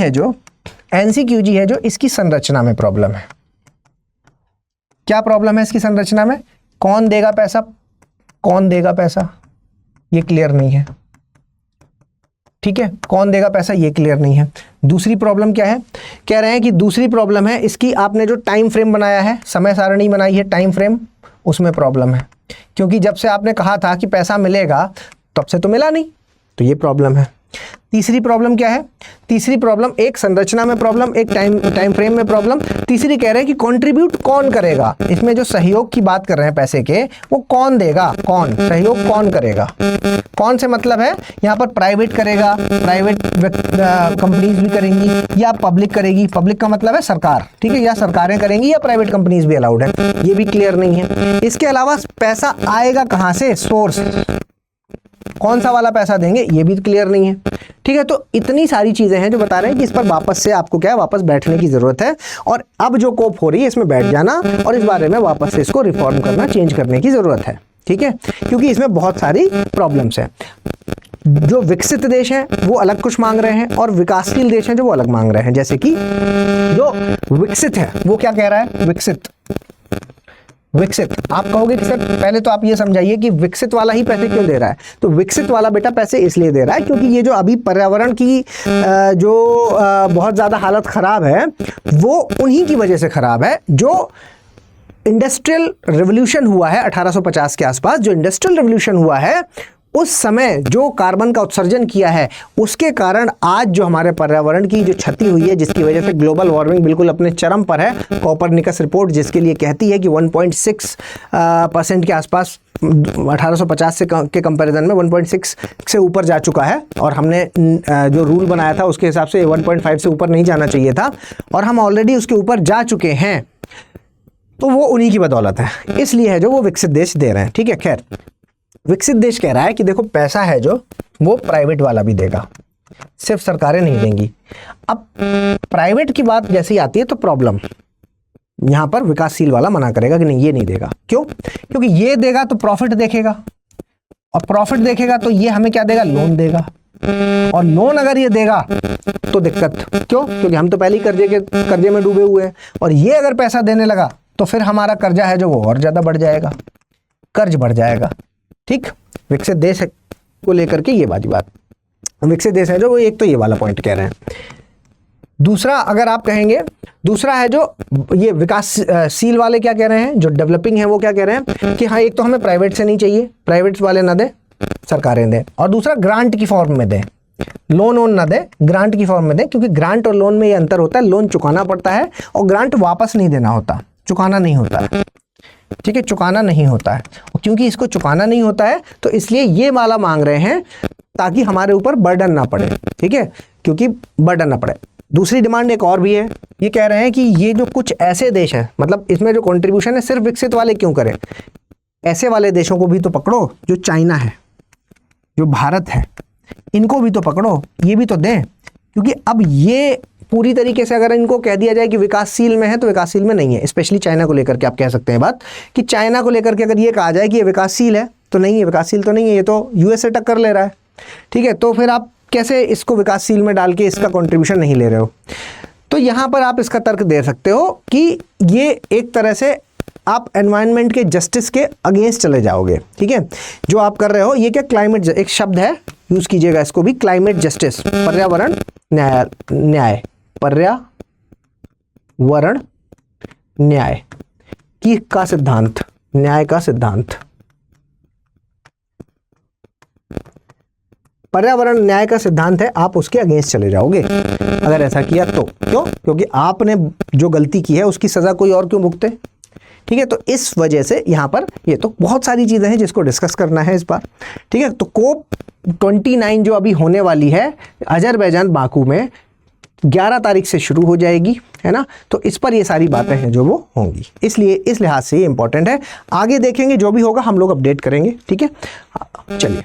है जो इसकी संरचना में प्रॉब्लम है। क्या प्रॉब्लम है इसकी संरचना में? कौन देगा पैसा ये क्लियर नहीं है। ठीक है, कौन देगा पैसा ये क्लियर नहीं है। दूसरी प्रॉब्लम क्या है? कह रहे हैं कि दूसरी प्रॉब्लम है इसकी, आपने जो टाइम फ्रेम बनाया है, समय सारणी बनाई है, टाइम फ्रेम, उसमें प्रॉब्लम है, क्योंकि जब से आपने कहा था कि पैसा मिलेगा तब से तो मिला नहीं, तो ये प्रॉब्लम है। तीसरी प्रॉब्लम क्या है? तीसरी प्रॉब्लम, एक संरचना में प्रॉब्लम, एक टाइम फ्रेम में प्रॉब्लम। तीसरी कह रहे हैं कि कंट्रीब्यूट कौन करेगा, इसमें जो सहयोग की बात कर रहे हैं पैसे के, वो कौन देगा, कौन सहयोग कौन करेगा। कौन से मतलब है यहाँ पर? प्राइवेट करेगा, प्राइवेट कंपनीज भी करेंगी या पब्लिक करेगी। पब्लिक का मतलब है सरकार, ठीक है, या सरकारें करेंगी या प्राइवेट कंपनीज भी अलाउड है, ये भी क्लियर नहीं है। इसके अलावा पैसा आएगा कहाँ से, सोर्स कौन सा वाला पैसा देंगे, ये भी क्लियर नहीं है। ठीक है, तो इतनी सारी चीजें हैं जो बता रहे हैं कि इस पर वापस से आपको क्या है, वापस बैठने की जरूरत है, और अब जो कोप हो रही है इसमें बैठ जाना और इस बारे में वापस से इसको रिफॉर्म करना, चेंज करने की जरूरत है। ठीक है, क्योंकि इसमें बहुत सारी प्रॉब्लम्स हैं। जो विकसित देश हैं वो अलग कुछ मांग रहे हैं और विकासशील देश हैं जो वो अलग मांग रहे हैं। जैसे कि जो विकसित है वो क्या कह रहा है? विकसित आप कहोगे कि सर पहले तो आप ये समझाइए कि विकसित वाला ही पैसे क्यों दे रहा है। तो विकसित वाला बेटा पैसे इसलिए दे रहा है क्योंकि ये जो अभी पर्यावरण की जो बहुत ज़्यादा हालत ख़राब है वो उन्हीं की वजह से ख़राब है। जो इंडस्ट्रियल रिवोल्यूशन हुआ है 1850 के आसपास, जो इंडस्ट्रियल रिवोल्यूशन हुआ है उस समय जो कार्बन का उत्सर्जन किया है उसके कारण आज जो हमारे पर्यावरण की जो क्षति हुई है, जिसकी वजह से ग्लोबल वार्मिंग बिल्कुल अपने चरम पर है। कोपरनिकस रिपोर्ट जिसके लिए कहती है कि 1.6% के आसपास 1850 से के कंपैरिजन में 1.6 से ऊपर जा चुका है, और हमने जो रूल बनाया था उसके हिसाब से 1.5 से ऊपर नहीं जाना चाहिए था, और हम ऑलरेडी उसके ऊपर जा चुके हैं। तो वो उन्हीं की बदौलत है, इसलिए है जो वो विकसित देश दे रहे हैं। ठीक है, खैर विकसित देश कह रहा है कि देखो पैसा है जो वो प्राइवेट वाला भी देगा, सिर्फ सरकारें नहीं देंगी। अब प्राइवेट की बात जैसे ही आती है तो प्रॉब्लम यहां पर विकासशील वाला मना करेगा कि नहीं ये नहीं देगा। क्यों? क्योंकि ये देगा तो प्रॉफिट देखेगा, और प्रॉफिट देखेगा तो ये हमें क्या देगा? लोन देगा, और लोन अगर ये देगा तो दिक्कत। क्यों? क्योंकि हम तो पहले ही कर्जे में डूबे हुए हैं, और ये अगर पैसा देने लगा तो फिर हमारा कर्जा है जो वो और ज्यादा बढ़ जाएगा, कर्ज बढ़ जाएगा। ठीक, विकसित देश को लेकर के ये बात विकसित देश है जो वो एक तो ये वाला पॉइंट कह रहे हैं। दूसरा अगर आप कहेंगे, दूसरा है जो ये विकासशील वाले क्या कह रहे हैं, जो डेवलपिंग है वो क्या कह रहे हैं कि हाँ एक तो हमें प्राइवेट से नहीं चाहिए, प्राइवेट वाले ना दें, सरकारें दें, और दूसरा ग्रांट की फॉर्म में दें, लोन ना दें, ग्रांट की फॉर्म में दें। क्योंकि ग्रांट और लोन में ये अंतर होता है, लोन चुकाना पड़ता है और ग्रांट वापस नहीं देना होता, चुकाना नहीं होता है। ठीक है, चुकाना नहीं होता है, क्योंकि इसको चुकाना नहीं होता है तो इसलिए ये वाला मांग रहे हैं ताकि हमारे ऊपर बर्डन ना पड़े। ठीक है, क्योंकि बर्डन ना पड़े। दूसरी डिमांड एक और भी है, ये कह रहे हैं कि ये जो कुछ ऐसे देश हैं, मतलब इसमें जो कंट्रीब्यूशन है सिर्फ विकसित वाले क्यों करें, ऐसे वाले देशों को भी तो पकड़ो, जो चाइना है, जो भारत है, इनको भी तो पकड़ो, ये भी तो दें। क्योंकि अब ये पूरी तरीके से अगर इनको कह दिया जाए कि विकासशील में है तो विकासशील में नहीं है। स्पेशली चाइना को लेकर के आप कह सकते हैं बात कि चाइना को लेकर के अगर ये कहा जाए कि ये विकासशील है तो नहीं है, विकासशील तो नहीं है, ये तो यूएस से टक्कर ले रहा है। ठीक है, तो फिर आप कैसे इसको विकासशील में डाल के इसका कंट्रीब्यूशन नहीं ले रहे हो? तो यहाँ पर आप इसका तर्क दे सकते हो कि ये एक तरह से आप एनवायरनमेंट के जस्टिस के अगेंस्ट चले जाओगे। ठीक है, जो आप कर रहे हो ये क्या, क्लाइमेट, एक शब्द है यूज कीजिएगा इसको भी, क्लाइमेट जस्टिस, पर्यावरण न्याय, पर्यावरण न्याय की का सिद्धांत, न्याय का सिद्धांत, पर्यावरण न्याय का सिद्धांत है, आप उसके अगेंस्ट चले जाओगे अगर ऐसा किया तो। क्यों? क्योंकि आपने जो गलती की है उसकी सजा कोई और क्यों भुगते। ठीक है, तो इस वजह से यहाँ पर ये तो बहुत सारी चीज़ें हैं जिसको डिस्कस करना है इस बार। ठीक है, तो कोप 29 जो अभी होने वाली है अजरबैजान बाकू में 11 तारीख से शुरू हो जाएगी, है ना। तो इस पर ये सारी बातें हैं जो वो होंगी, इसलिए इस लिहाज से ये इंपॉर्टेंट है। आगे देखेंगे, जो भी होगा हम लोग अपडेट करेंगे। ठीक है, चलिए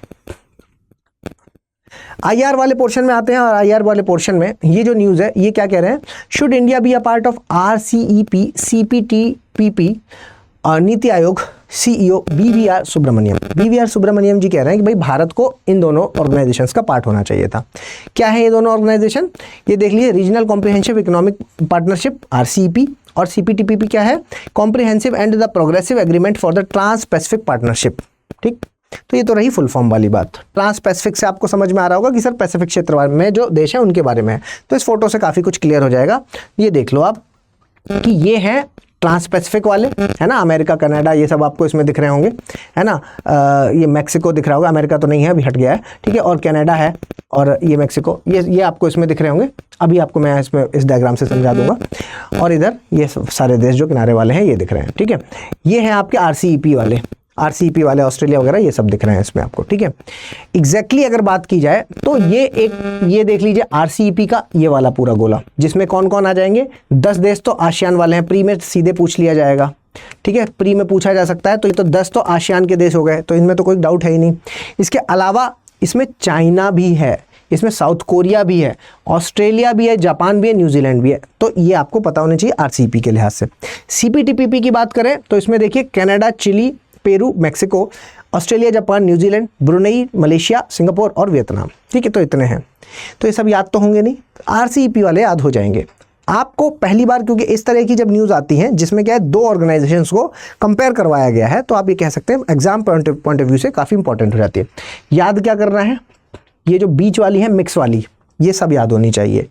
आईआर वाले पोर्शन में आते हैं। और आईआर वाले पोर्शन में ये जो न्यूज़ है ये क्या कह रहे हैं, should India be a part of RCEP CPTPP, NITI Aayog CEO BVR Subramaniam जी कह रहे हैं कि भाई भारत को इन दोनों ऑर्गेनाइजेशंस का पार्ट होना चाहिए था। क्या है ये दोनों ऑर्गेनाइजेशन, ये देख लीजिए, regional comprehensive economic partnership RCEP, और CPTPP क्या है, comprehensive and the progressive agreement for the trans pacific partnership. ठीक, तो ये तो रही फुल फॉर्म वाली बात। ट्रांस पैसिफिक से आपको समझ में आ रहा होगा कि सर पैसिफिक क्षेत्र में जो देश है उनके बारे में है। तो इस फोटो से काफ़ी कुछ क्लियर हो जाएगा। ये देख लो आप कि ये है ट्रांस पैसिफिक वाले, है ना, अमेरिका, कनाडा, ये सब आपको इसमें दिख रहे होंगे, है ना। ये मैक्सिको दिख रहा होगा, अमेरिका तो नहीं है, अभी हट गया है। ठीक है, और कनाडा है, और ये मैक्सिको, ये आपको इसमें दिख रहे होंगे। अभी आपको मैं इसमें इस डायग्राम से समझा दूंगा। और इधर ये सारे देश जो किनारे वाले हैं ये दिख रहे हैं। ठीक है, ये हैं आपके RCEP वाले, ऑस्ट्रेलिया वगैरह ये सब दिख रहे हैं इसमें आपको। ठीक है, एग्जैक्टली अगर बात की जाए तो ये देख लीजिए RCEP का ये वाला पूरा गोला, जिसमें कौन कौन आ जाएंगे, 10 देश तो आसियान वाले हैं। प्री में सीधे पूछ लिया जाएगा। ठीक है, प्री में पूछा जा सकता है, तो ये तो 10 तो आसियान के देश हो गए, तो इनमें तो कोई डाउट है ही नहीं। इसके अलावा इसमें चाइना भी है, इसमें साउथ कोरिया भी है, ऑस्ट्रेलिया भी है, जापान भी है, न्यूजीलैंड भी है। तो ये आपको पता होना चाहिए RCEP के लिहाज से। CPTPP की बात करें तो इसमें देखिए Canada, Chile, Peru, Mexico, Australia, Japan, New Zealand, Brunei, Malaysia, Singapore और वियतनाम। ठीक है, तो इतने हैं। तो ये सब याद तो होंगे नहीं, RCEP वाले याद हो जाएंगे आपको पहली बार, क्योंकि इस तरह की जब न्यूज़ आती है जिसमें क्या है, दो ऑर्गेनाइजेशंस को कंपेयर करवाया गया है, तो आप ये कह सकते हैं एग्जाम पॉइंट ऑफ व्यू से काफ़ी इंपॉर्टेंट हो जाती है। याद क्या करना है, ये जो बीच वाली है, मिक्स वाली, ये सब याद होनी चाहिए।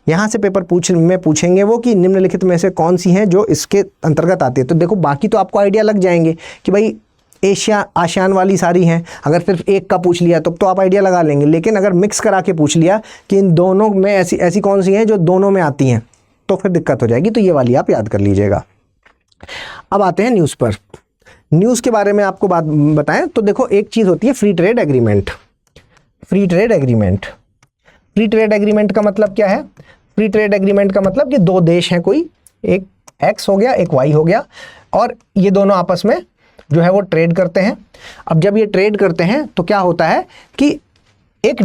यहाँ से पेपर पूछेंगे वो कि निम्नलिखित में से कौन सी हैं जो इसके अंतर्गत आती है। तो देखो बाकी तो आपको आइडिया लग जाएंगे कि भाई एशिया आसियान वाली सारी हैं। अगर सिर्फ एक का पूछ लिया तो आप आइडिया लगा लेंगे, लेकिन अगर मिक्स करा के पूछ लिया कि इन दोनों में ऐसी कौन सी हैं जो दोनों में आती हैं, तो फिर दिक्कत हो जाएगी। तो ये वाली आप याद कर लीजिएगा। अब आते हैं न्यूज़ पर। न्यूज़ के बारे में आपको बात बताएं तो देखो, एक चीज़ होती है free trade agreement. Free trade agreement, free trade agreement का मतलब क्या है? फ्री ट्रेड एग्रीमेंट का मतलब कि दो देश हैं, कोई एक एक्स हो गया, एक वाई हो गया, और ये दोनों आपस में जो है वो ट्रेड करते हैं। अब जब ये ट्रेड करते हैं तो क्या होता है कि एक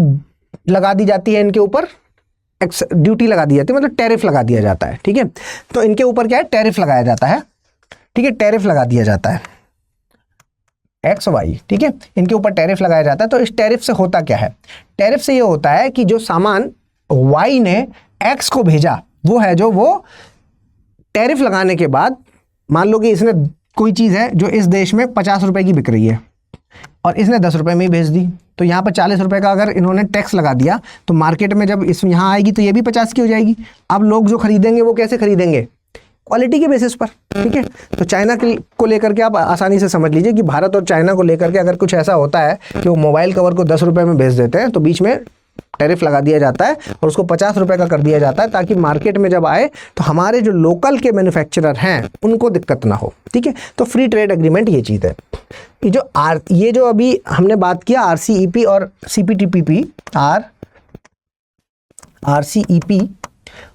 लगा दी जाती है इनके ऊपर, ड्यूटी लगा दी जाती है, मतलब टैरिफ लगा दिया जाता है। ठीक है, तो इनके ऊपर क्या है? टैरिफ लगाया जाता है। ठीक है, टैरिफ लगा दिया जाता है एक्स वाई। ठीक है, इनके ऊपर टैरिफ लगाया जाता है। तो इस टैरिफ से होता क्या है? टैरिफ से ये होता है कि जो सामान वाई ने एक्स को भेजा, वो है जो वो टैरिफ लगाने के बाद, मान लो कि इसने कोई चीज़ है जो इस देश में 50 रुपए की बिक रही है और इसने 10 रुपए में ही भेज दी, तो यहाँ पर 40 रुपए का अगर इन्होंने टैक्स लगा दिया तो मार्केट में जब इस यहाँ आएगी तो ये भी 50 की हो जाएगी। अब लोग जो खरीदेंगे वो कैसे खरीदेंगे? क्वालिटी के बेसिस पर। ठीक है, तो चाइना को लेकर के आप आसानी से समझ लीजिए कि भारत और चाइना को लेकर के अगर कुछ ऐसा होता है कि वो मोबाइल कवर को 10 रुपए में बेच देते हैं, तो बीच में टैरिफ लगा दिया जाता है और उसको 50 रुपए का कर दिया जाता है, ताकि मार्केट में जब आए तो हमारे जो लोकल के मैन्युफैक्चरर हैं उनको दिक्कत ना हो। ठीक है, तो फ्री ट्रेड एग्रीमेंट ये चीज़ है। ये जो अभी हमने बात किया RCEP और CPTPP, RCEP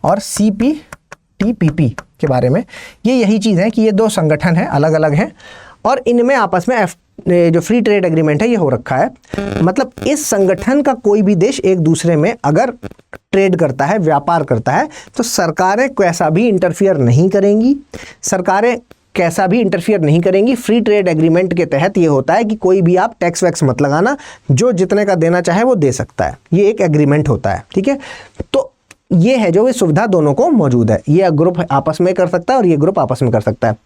और CPTPP के बारे में, ये यही चीज़ है कि ये दो संगठन हैं, अलग अलग हैं, और इनमें आपस में जो फ्री ट्रेड एग्रीमेंट है ये हो रखा है। मतलब इस संगठन का कोई भी देश एक दूसरे में अगर ट्रेड करता है, व्यापार करता है, तो सरकारें कैसा भी इंटरफियर नहीं करेंगी। सरकारें कैसा भी इंटरफियर नहीं करेंगी। फ्री ट्रेड एग्रीमेंट के तहत ये होता है कि कोई भी आप टैक्स वैक्स मत लगाना, जो जितने का देना चाहे वो दे सकता है। ये एक एग्रीमेंट होता है। ठीक है, तो ये है जो ये सुविधा दोनों को मौजूद है। ये ग्रुप आपस में कर सकता है और ये ग्रुप आपस में कर सकता है।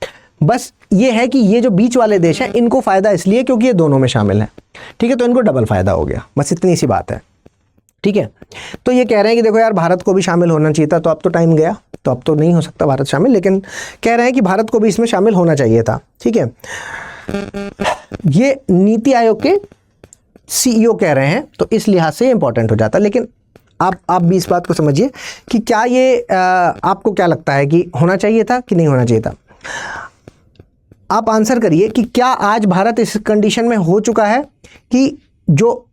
बस ये है कि ये जो बीच वाले देश हैं इनको फ़ायदा इसलिए क्योंकि ये दोनों में शामिल हैं। ठीक है, तो इनको डबल फ़ायदा हो गया, बस इतनी सी बात है। ठीक है, तो ये कह रहे हैं कि देखो यार, भारत को भी शामिल होना चाहिए था, तो अब तो टाइम गया, तो अब तो नहीं हो सकता भारत शामिल, लेकिन कह रहे हैं कि भारत को भी इसमें शामिल होना चाहिए था। ठीक है, ये नीति आयोग के CEO कह रहे हैं, तो इस लिहाज से इंपॉर्टेंट हो जाता है। लेकिन आप भी इस बात को समझिए कि क्या ये आपको क्या लगता है कि होना चाहिए था कि नहीं होना चाहिए था? आप आंसर करिए कि क्या आज भारत इस कंडीशन में हो चुका है कि जो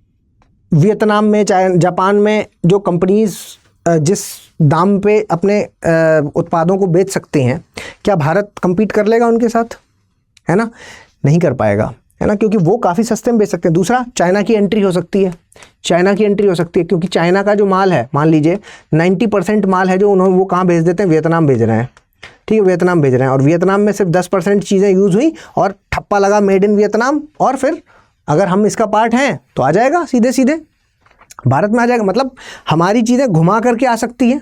वियतनाम में, जापान में जो कंपनीज जिस दाम पे अपने उत्पादों को बेच सकते हैं, क्या भारत compete कर लेगा उनके साथ? है ना, नहीं कर पाएगा, है ना, क्योंकि वो काफ़ी सस्ते में बेच सकते हैं। दूसरा, चाइना की एंट्री हो सकती है, चाइना की एंट्री हो सकती है, क्योंकि चाइना का जो माल है, मान लीजिए 90% माल है जो वो कहाँ भेज देते हैं? वियतनाम भेज रहे हैं। ठीक है, वियतनाम भेज रहे हैं, और वियतनाम में सिर्फ 10% चीज़ें यूज़ हुई और ठप्पा लगा मेड इन वियतनाम, और फिर अगर हम इसका पार्ट हैं तो आ जाएगा, सीधे सीधे भारत में आ जाएगा। मतलब हमारी चीज़ें घुमा करके आ सकती हैं,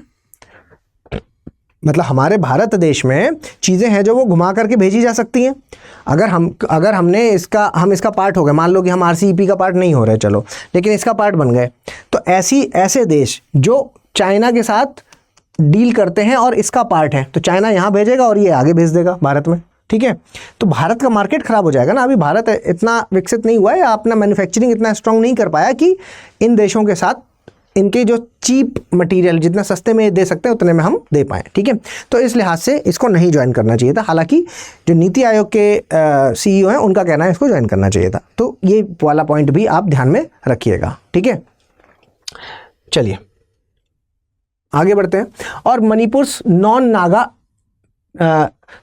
मतलब हमारे भारत देश में चीज़ें हैं जो वो घुमा करके भेजी जा सकती हैं। अगर हम इसका पार्ट हो गए, मान लो कि हम RCEP का पार्ट नहीं हो रहे, चलो, लेकिन इसका पार्ट बन गए, तो ऐसे देश जो चाइना के साथ डील करते हैं और इसका पार्ट है, तो चाइना यहाँ भेजेगा और ये आगे भेज देगा भारत में। ठीक है, तो भारत का मार्केट ख़राब हो जाएगा ना। अभी भारत इतना विकसित नहीं हुआ है, अपना मैन्युफैक्चरिंग इतना स्ट्रांग नहीं कर पाया कि इन देशों के साथ इनके जो चीप मटेरियल जितना सस्ते में दे सकते हैं उतने में हम दे पाएँ। ठीक है, तो इस लिहाज से इसको नहीं ज्वाइन करना चाहिए था। हालांकि जो नीति आयोग के CEO हैं उनका कहना है इसको ज्वाइन करना चाहिए था। तो ये वाला पॉइंट भी आप ध्यान में रखिएगा। ठीक है, चलिए आगे बढ़ते हैं। और मणिपुर नॉन नागा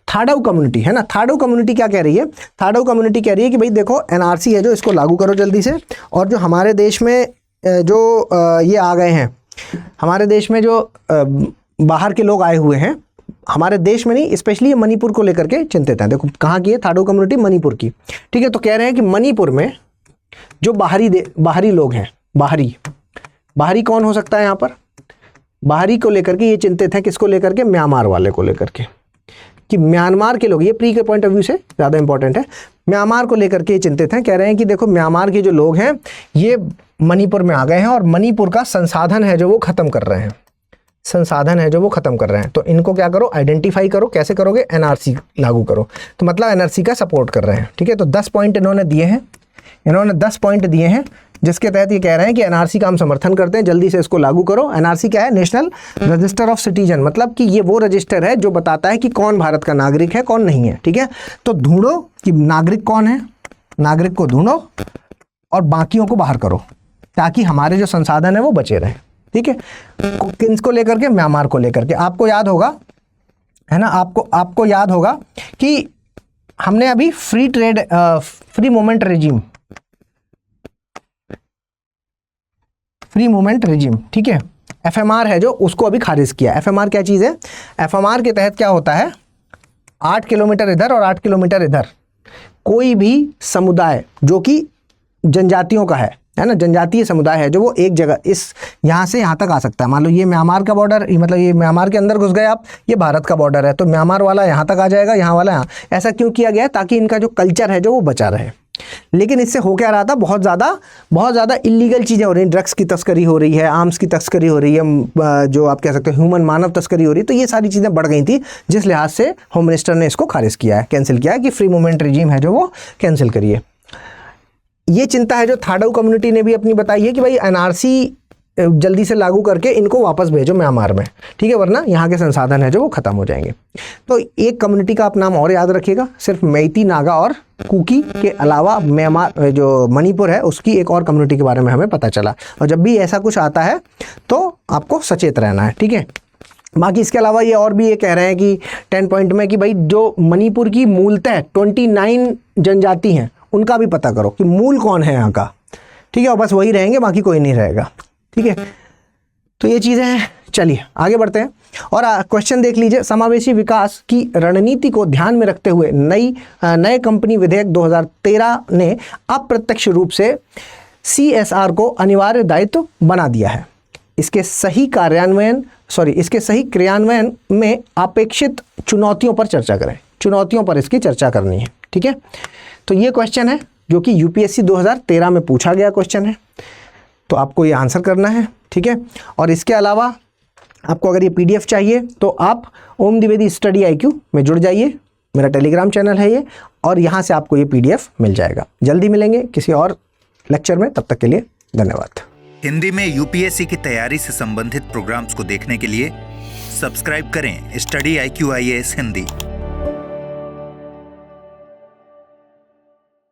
थाडऊ कम्युनिटी है ना, थाडऊ कम्युनिटी क्या कह रही है? थाडऊ कम्युनिटी कह रही है कि भाई देखो, NRC है जो, इसको लागू करो जल्दी से, और जो हमारे देश में जो ये आ गए हैं, हमारे देश में जो बाहर के लोग आए हुए हैं, हमारे देश में नहीं, स्पेशली ये मणिपुर को लेकर के चिंतित हैं। देखो कहाँ की है थाडऊ कम्युनिटी? मणिपुर की। ठीक है, तो कह रहे हैं कि मणिपुर में जो बाहरी लोग हैं, बाहरी कौन हो सकता है यहाँ पर? बाहरी को लेकर के ये चिंतित है, किसको लेकर के? म्यांमार वाले को लेकर के, कि म्यांमार के लोग, ये प्री के पॉइंट ऑफ व्यू से ज़्यादा इंपॉर्टेंट है, म्यांमार को लेकर के ये चिंतित हैं। कह रहे हैं कि देखो, म्यांमार के जो लोग हैं ये मणिपुर में आ गए हैं और मणिपुर का संसाधन है जो वो ख़त्म कर रहे हैं। संसाधन है जो वो ख़त्म कर रहे हैं। तो इनको क्या करो, आइडेंटिफाई करो। कैसे करोगे, एनआरसी लागू करो। तो मतलब एनआरसी का सपोर्ट कर रहे हैं, ठीक है। तो 10 पॉइंट इन्होंने दिए हैं, इन्होंने 10 पॉइंट दिए हैं जिसके तहत ये कह रहे हैं कि एनआरसी का हम समर्थन करते हैं, जल्दी से इसको लागू करो। एनआरसी क्या है, नेशनल रजिस्टर ऑफ सिटीजन, मतलब कि ये वो रजिस्टर है जो बताता है कि कौन भारत का नागरिक है, कौन नहीं है, ठीक है। तो ढूंढो कि नागरिक कौन है, नागरिक को ढूंढो और बाकियों को बाहर करो ताकि हमारे जो संसाधन है वो बचे रहें, ठीक है। किसको लेकर के, म्यांमार को लेकर के। आपको याद होगा, है ना, आपको याद होगा कि हमने अभी फ्री मूवमेंट रेजिम, ठीक है, एफएमआर है जो, उसको अभी खारिज किया। एफएमआर क्या चीज़ है, एफएमआर के तहत क्या होता है, 8 किलोमीटर इधर और 8 किलोमीटर इधर कोई भी समुदाय जो कि जनजातियों का है ना, जनजातीय समुदाय है जो वो एक जगह इस यहाँ से यहाँ तक आ सकता है। मान लो ये म्यांमार का बॉर्डर, मतलब ये म्यांमार के अंदर घुस गए आप, ये भारत का बॉर्डर है, तो म्यांमार वाला यहाँ तक आ जाएगा, यहाँ वाला यहाँ। ऐसा क्यों किया गया है, ताकि इनका जो कल्चर है जो वो बचा रहे। लेकिन इससे हो क्या रहा था, बहुत ज़्यादा इलीगल चीज़ें हो रही हैं, ड्रग्स की तस्करी हो रही है, आर्म्स की तस्करी हो रही है, जो आप कह सकते हो ह्यूमन मानव तस्करी हो रही है। तो ये सारी चीज़ें बढ़ गई थी, जिस लिहाज से होम मिनिस्टर ने इसको खारिज किया है, कैंसिल किया है कि फ्री मूवमेंट रिजीम है जो वो कैंसिल करिए। ये चिंता है जो थाडऊ कम्युनिटी ने भी अपनी बताई है कि भाई एनआरसी जल्दी से लागू करके इनको वापस भेजो म्यांमार में, ठीक है, वरना यहाँ के संसाधन है जो वो ख़त्म हो जाएंगे। तो एक कम्युनिटी का आप नाम और याद रखिएगा, सिर्फ मेइती, नागा और कुकी के अलावा म्यांमार जो मणिपुर है उसकी एक और कम्युनिटी के बारे में हमें पता चला। और जब भी ऐसा कुछ आता है तो आपको सचेत रहना है, ठीक है। बाकी इसके अलावा ये और भी ये कह रहे हैं कि 10 पॉइंट में कि भाई जो मणिपुर की मूलतः 29 जनजाति हैं उनका भी पता करो कि मूल कौन है यहाँ का, ठीक है, और बस वही रहेंगे, बाकी कोई नहीं रहेगा, ठीक है। तो ये चीज़ें हैं, चलिए आगे बढ़ते हैं और क्वेश्चन देख लीजिए। समावेशी विकास की रणनीति को ध्यान में रखते हुए नए कंपनी विधेयक 2013 ने अप्रत्यक्ष रूप से CSR को अनिवार्य दायित्व बना दिया है। इसके सही क्रियान्वयन में अपेक्षित चुनौतियों पर चर्चा करें, चुनौतियों पर इसकी चर्चा करनी है, ठीक है। तो ये क्वेश्चन है जो कि यूपीएससी 2013 में पूछा गया क्वेश्चन है, तो आपको ये आंसर करना है, ठीक है। और इसके अलावा आपको अगर ये PDF चाहिए तो आप ओम द्विवेदी स्टडी IQ में जुड़ जाइए, मेरा टेलीग्राम चैनल है ये, और यहाँ से आपको ये PDF मिल जाएगा। जल्दी मिलेंगे किसी और लेक्चर में, तब तक के लिए धन्यवाद। हिंदी में यूपीएससी की तैयारी से संबंधित प्रोग्राम्स को देखने के लिए सब्सक्राइब करें स्टडी IQ IAS हिंदी।